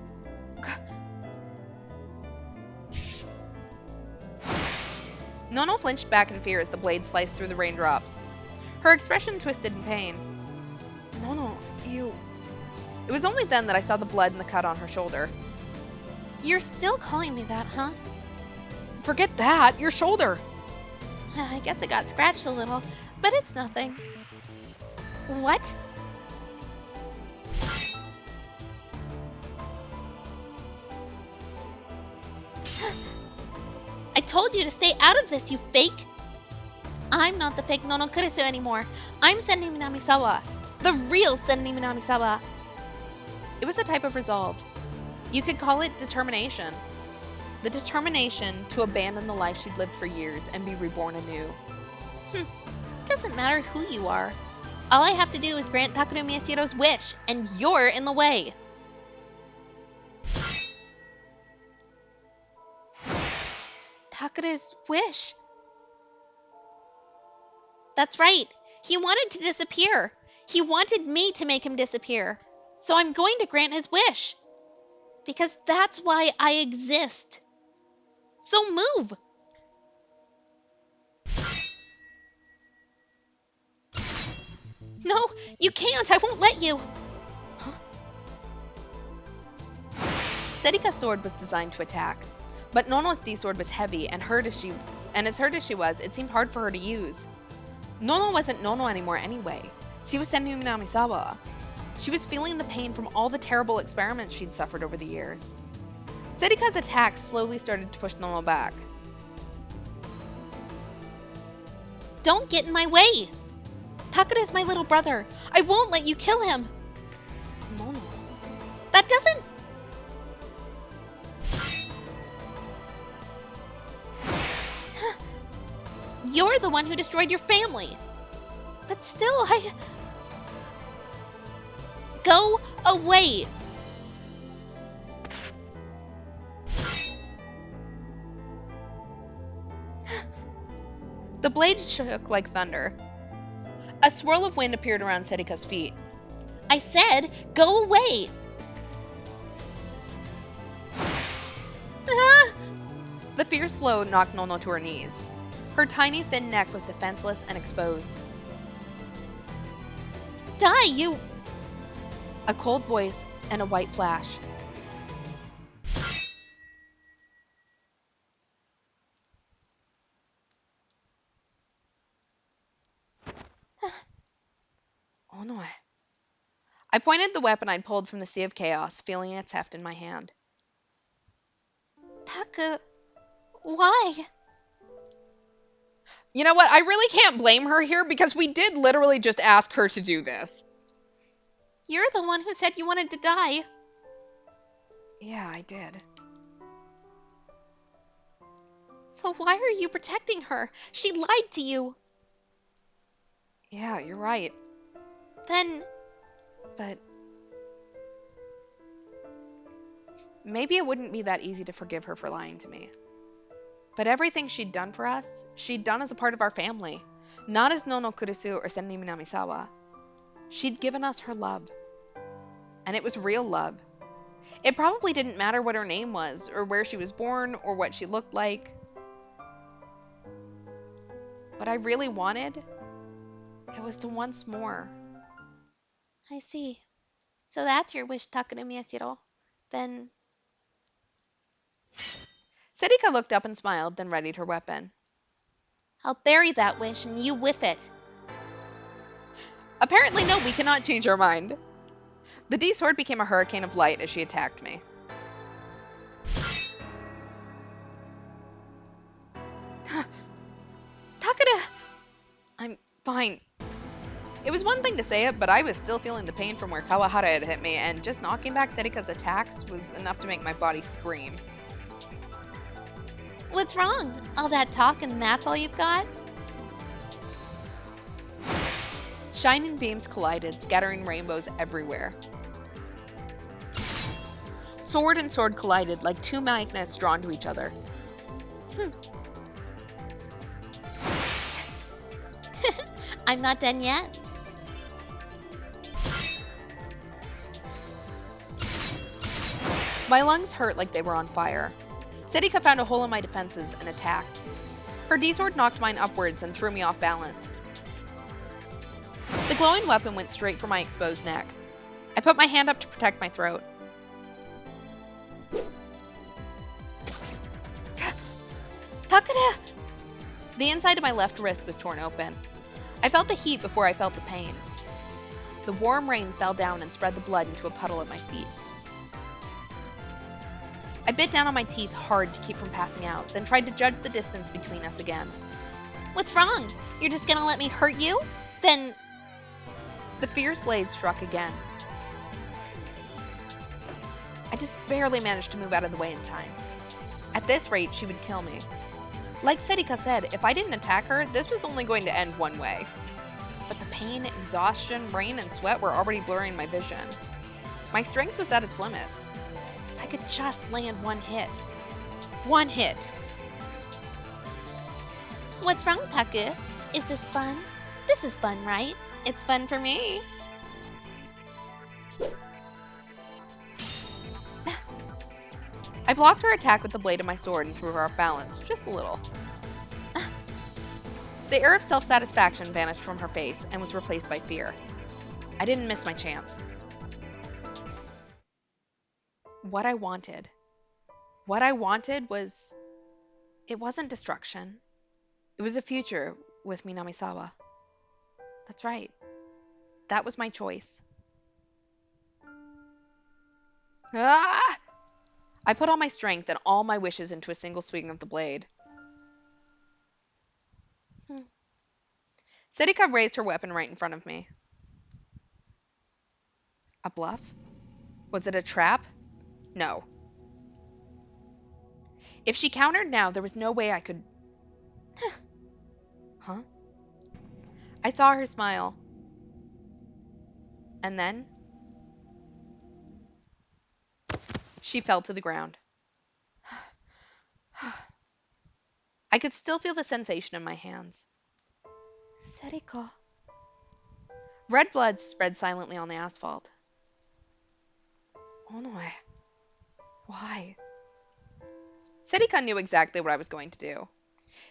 Nono flinched back in fear as the blade sliced through the raindrops. Her expression twisted in pain. Nono, you... It was only then that I saw the blood and the cut on her shoulder. You're still calling me that, huh? Forget that! Your shoulder! I guess it got scratched a little, but it's nothing. What? I told you to stay out of this, you fake! I'm not the fake Nono Kurisu anymore. I'm Senni Minamisawa. The real Senni Minamisawa. It was a type of resolve. You could call it determination. The determination to abandon the life she'd lived for years and be reborn anew. It doesn't matter who you are. All I have to do is grant Takure Miyashiro's wish, and you're in the way. Takure's wish? That's right. He wanted to disappear. He wanted me to make him disappear. So I'm going to grant his wish. Because that's why I exist. So move. No, you can't. I won't let you. Huh? Setika's sword was designed to attack, but Nono's D-sword was heavy and as hurt as she was, it seemed hard for her to use. Nono wasn't Nono anymore anyway. She was Senju Minamisawa. She was feeling the pain from all the terrible experiments she'd suffered over the years. Setika's attack slowly started to push Nono back. Don't get in my way. Takure's my little brother. I won't let you kill him. Nono. That doesn't... You're the one who destroyed your family. But still, I... Go away. The blade shook like thunder. A swirl of wind appeared around Setika's feet. I said, go away. Ah! The fierce blow knocked Nono to her knees. Her tiny, thin neck was defenseless and exposed. Die, you... A cold voice and a white flash. Oh no. I pointed the weapon I'd pulled from the Sea of Chaos, feeling its heft in my hand. Taku... Why? You know what? I really can't blame her here because we did literally just ask her to do this. You're the one who said you wanted to die. Yeah, I did. So why are you protecting her? She lied to you. Yeah, you're right. Then... But Maybe it wouldn't be that easy to forgive her for lying to me. But everything she'd done for us, she'd done as a part of our family, not as Nono Kurisu or Senni Minamisawa. She'd given us her love. And it was real love. It probably didn't matter what her name was, or where she was born, or what she looked like. What I really wanted, it was to once more. I see. So that's your wish, Takure Miyashiro. Then, Sedika looked up and smiled, then readied her weapon. I'll bury that wish and you with it. Apparently, no, we cannot change our mind. The D-sword became a hurricane of light as she attacked me. Takeda! I'm fine. It was one thing to say it, but I was still feeling the pain from where Kawahara had hit me, and just knocking back Sedika's attacks was enough to make my body scream. What's wrong? All that talk and that's all you've got? Shining beams collided, scattering rainbows everywhere. Sword and sword collided like two magnets drawn to each other. I'm not done yet. My lungs hurt like they were on fire. Sedika found a hole in my defenses and attacked. Her D-sword knocked mine upwards and threw me off balance. The glowing weapon went straight for my exposed neck. I put my hand up to protect my throat. Takeda! The inside of my left wrist was torn open. I felt the heat before I felt the pain. The warm rain fell down and spread the blood into a puddle at my feet. I bit down on my teeth hard to keep from passing out, then tried to judge the distance between us again. What's wrong? You're just gonna let me hurt you? Then... The fierce blade struck again. I just barely managed to move out of the way in time. At this rate, she would kill me. Like Sedika said, if I didn't attack her, this was only going to end one way. But the pain, exhaustion, rain, and sweat were already blurring my vision. My strength was at its limits. If I could just land one hit. One hit! What's wrong, Taku? Is this fun? This is fun, right? It's fun for me. I blocked her attack with the blade of my sword and threw her off balance, just a little. The air of self-satisfaction vanished from her face and was replaced by fear. I didn't miss my chance. What I wanted was... It wasn't destruction. It was a future with Minamisawa. That's right. That was my choice. Ah! I put all my strength and all my wishes into a single swing of the blade. Sedika raised her weapon right in front of me. A bluff? Was it a trap? No. If she countered now, there was no way I could... Huh? I saw her smile. And then... She fell to the ground. I could still feel the sensation in my hands. Sedika. Red blood spread silently on the asphalt. Nono. Why? Sedika knew exactly what I was going to do.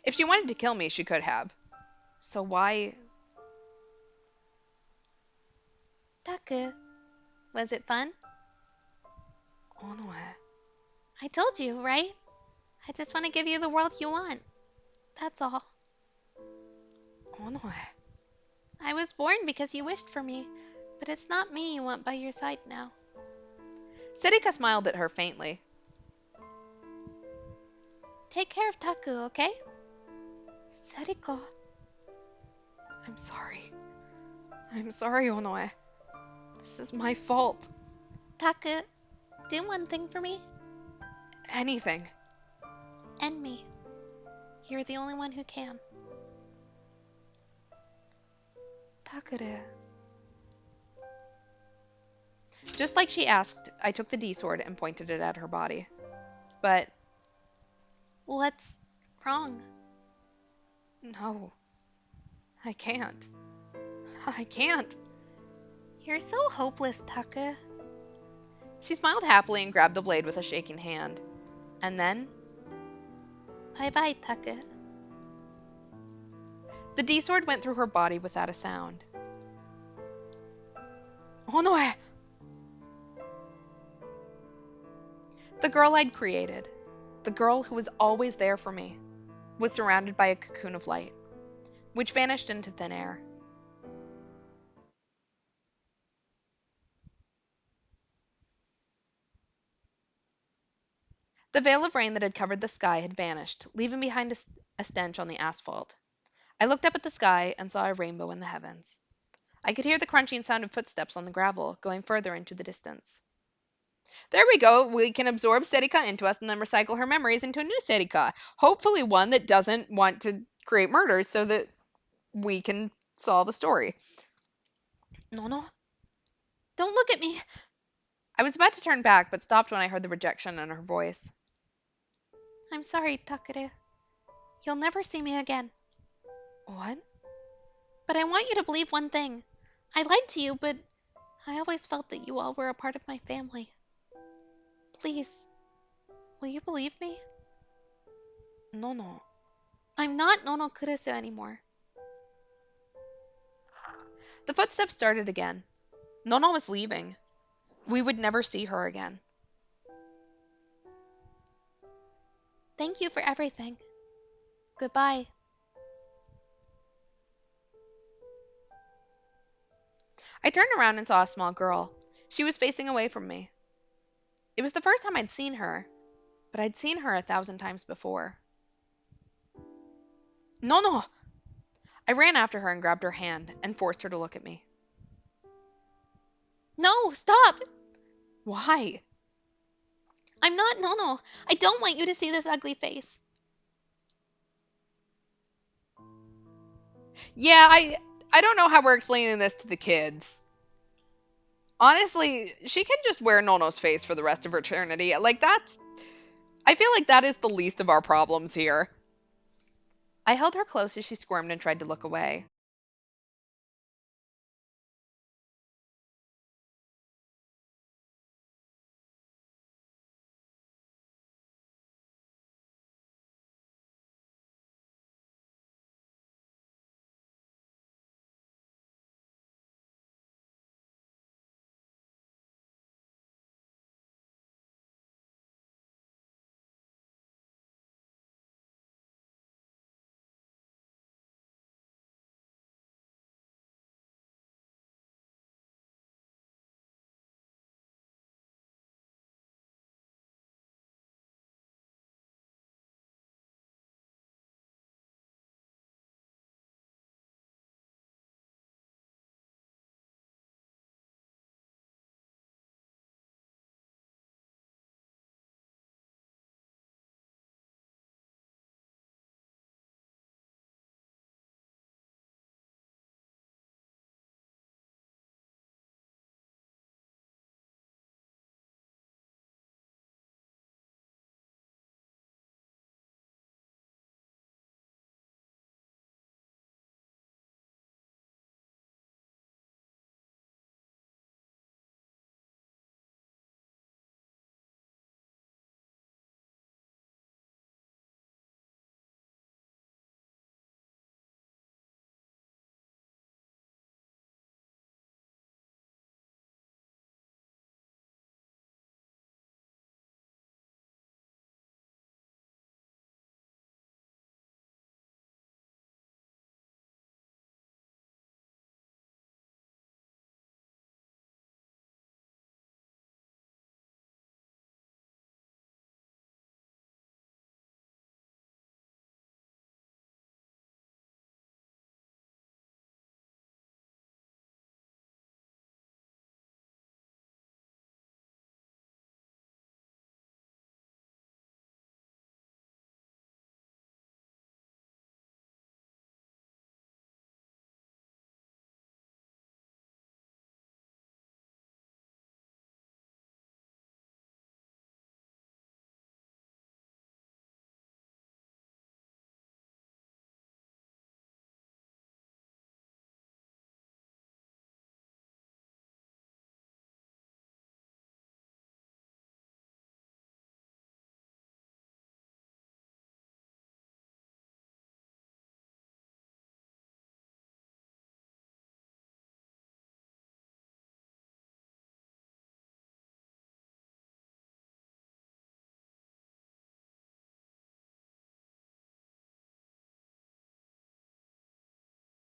If she wanted to kill me, she could have. So why... Taku, was it fun? Nono. I told you, right? I just want to give you the world you want. That's all. Nono. I was born because you wished for me, but it's not me you want by your side now. Sedika smiled at her faintly. Take care of Taku, okay? Sedika. I'm sorry. I'm sorry, Onoe. This is my fault. Taku, do one thing for me. Anything. And me. You're the only one who can. Takure. Just like she asked, I took the D-sword and pointed it at her body. But What's wrong? no, I can't. I can't. You're so hopeless, Taka. She smiled happily and grabbed the blade with a shaking hand. And then, Bye-bye, Taka. the D-sword went through her body without a sound. Oh no! The girl I'd created, the girl who was always there for me, was surrounded by a cocoon of light, which vanished into thin air. The veil of rain that had covered the sky had vanished, leaving behind a stench on the asphalt. I looked up at the sky and saw a rainbow in the heavens. I could hear the crunching sound of footsteps on the gravel, going further into the distance. There we go. We can absorb Serika into us and then recycle her memories into a new Serika. Hopefully one that doesn't want to create murders so that we can solve a story. Nono, don't look at me. I was about to turn back, but stopped when I heard the rejection in her voice. I'm sorry, Takare. You'll never see me again. What? But I want you to believe one thing. I lied to you, but I always felt that you all were a part of my family. Please, will you believe me? No. I'm not Nono Kurisu anymore. The footsteps started again. Nono was leaving. We would never see her again. Thank you for everything. Goodbye. I turned around and saw a small girl. She was facing away from me. It was the first time I'd seen her, but I'd seen her 1,000 times before. No! I ran after her and grabbed her hand and forced her to look at me. No, stop! Why? I'm not Nono. I don't want you to see this ugly face. Yeah, I don't know how we're explaining this to the kids. Honestly, she can just wear Nono's face for the rest of eternity. I feel like that is the least of our problems here. I held her close as she squirmed and tried to look away.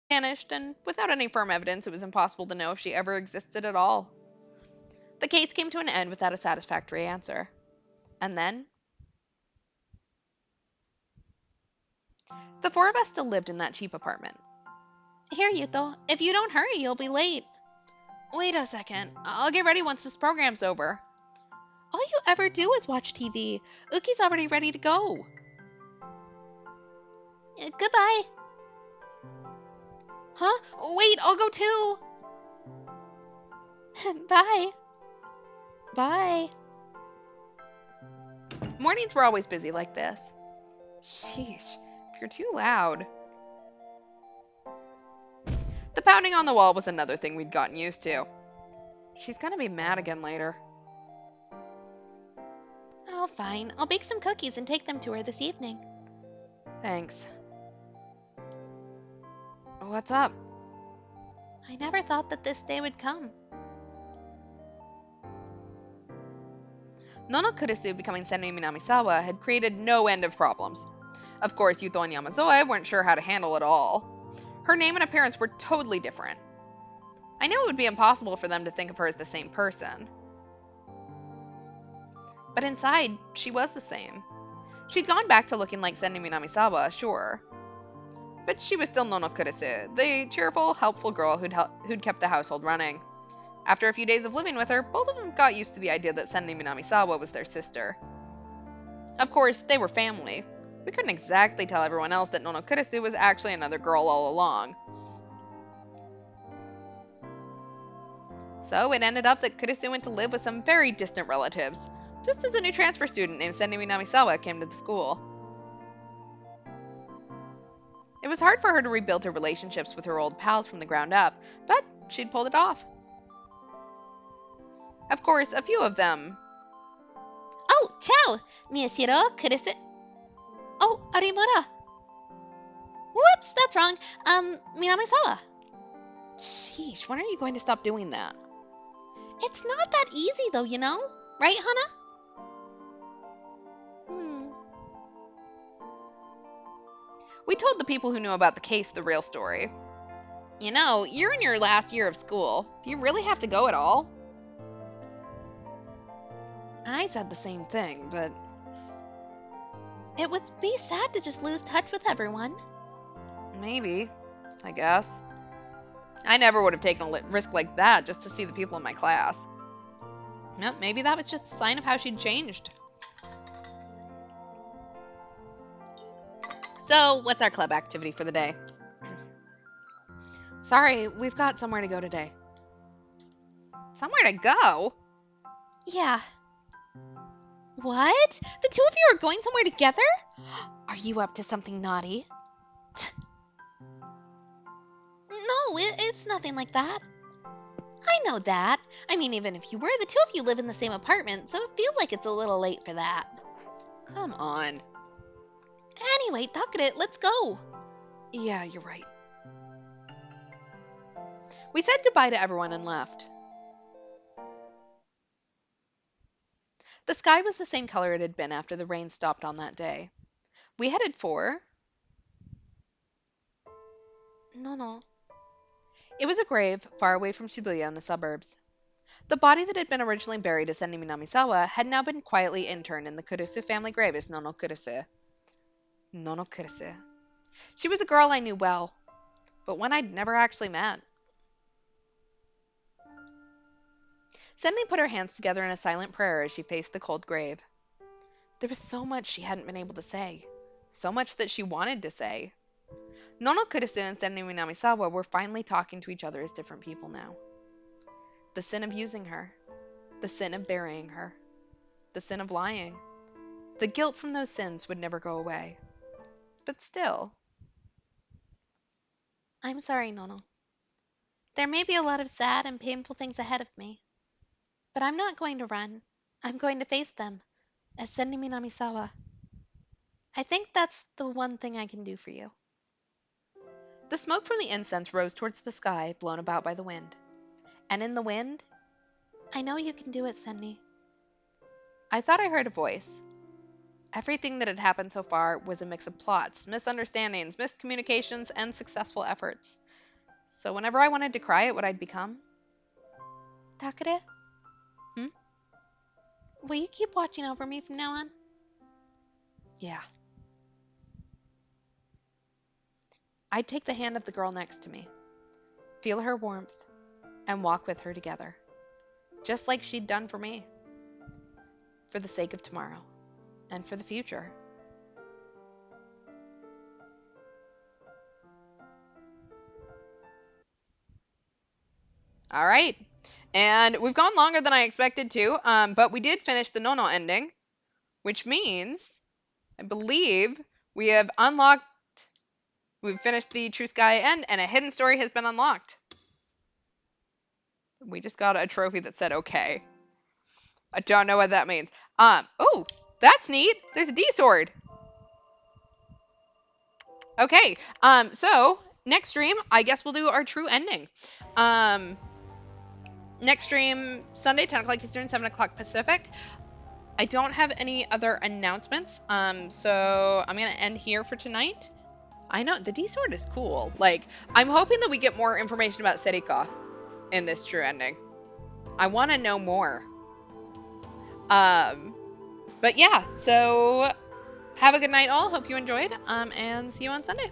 vanished, and without any firm evidence, it was impossible to know if she ever existed at all. The case came to an end without a satisfactory answer. And then, the four of us still lived in that cheap apartment. Here, Yuto. If you don't hurry, you'll be late. Wait a second. I'll get ready once this program's over. All you ever do is watch TV. Uki's already ready to go. Goodbye. Huh? Wait, I'll go too. Bye. Bye. Mornings were always busy like this. Sheesh, if you're too loud. The pounding on the wall was another thing we'd gotten used to. She's gonna be mad again later. Oh, fine. I'll bake some cookies and take them to her this evening. Thanks. What's up? I never thought that this day would come. Nono Kurisu becoming Senri Minamisawa had created no end of problems. Of course, Yuto and Yamazoe weren't sure how to handle it all. Her name and appearance were totally different. I knew it would be impossible for them to think of her as the same person. But inside, she was the same. She'd gone back to looking like Senri Minamisawa, sure. But she was still Nono Kurisu, the cheerful, helpful girl who'd kept the household running. After a few days of living with her, both of them got used to the idea that Senri Minamisawa was their sister. Of course, they were family. We couldn't exactly tell everyone else that Nono Kurisu was actually another girl all along. So it ended up that Kurisu went to live with some very distant relatives, just as a new transfer student named Senri Minamisawa came to the school. It was hard for her to rebuild her relationships with her old pals from the ground up, but she'd pulled it off. Of course, a few of them. Oh, ciao! Miyashiro, Kurisu. Oh, Arimura. Whoops, that's wrong. Minamisawa. Sheesh, when are you going to stop doing that? It's not that easy though, you know? Right, Hana? We told the people who knew about the case the real story. You know, you're in your last year of school. Do you really have to go at all? I said the same thing, but It would be sad to just lose touch with everyone. maybe, I guess. I never would have taken a risk like that just to see the people in my class. Yep, maybe that was just a sign of how she'd changed. So, what's our club activity for the day? Sorry, we've got somewhere to go today. Somewhere to go? Yeah. What? The two of you are going somewhere together? Are you up to something naughty? No, it's nothing like that. I know that. I mean, even if you were, the two of you live in the same apartment, so it feels like it's a little late for that. Come on. Anyway, Takure, let's go. Yeah, you're right. We said goodbye to everyone and left. The sky was the same color it had been after the rain stopped on that day. We headed for... No. It was a grave far away from Shibuya in the suburbs. The body that had been originally buried as Senri Minamisawa had now been quietly interned in the Kurisu family grave as Nono Kurisu. Nono Kurisu. She was a girl I knew well, but one I'd never actually met. Senri put her hands together in a silent prayer as she faced the cold grave. There was so much she hadn't been able to say, so much that she wanted to say. Nono Kurisu and Senri Minamisawa were finally talking to each other as different people now. The sin of using her, the sin of burying her, the sin of lying. The guilt from those sins would never go away. But still... I'm sorry, Nono. There may be a lot of sad and painful things ahead of me, but I'm not going to run. I'm going to face them as Senri Minamisawa. I think that's the one thing I can do for you. The smoke from the incense rose towards the sky, blown about by the wind. And in the wind, I know you can do it, Senri. I thought I heard a voice. Everything that had happened so far was a mix of plots, misunderstandings, miscommunications, and successful efforts. So whenever I wanted to cry at what I'd become. Takare, Hmm? will you keep watching over me from now on? Yeah. I'd take the hand of the girl next to me, feel her warmth, and walk with her together, just like she'd done for me, for the sake of tomorrow and for the future. All right. And we've gone longer than I expected to, but we did finish the Nono ending, which means I believe we've finished the True Sky end, and a hidden story has been unlocked. We just got a trophy that said okay. I don't know what that means. Oh, that's neat. There's a D sword. Okay, so next stream, I guess we'll do our true ending. Next stream, Sunday, 10 o'clock Eastern, 7 o'clock Pacific. I don't have any other announcements, so I'm going to end here for tonight. I know, the D-Sword is cool. Like, I'm hoping that we get more information about Serika in this true ending. I want to know more. But yeah, so have a good night all. Hope you enjoyed, and see you on Sunday.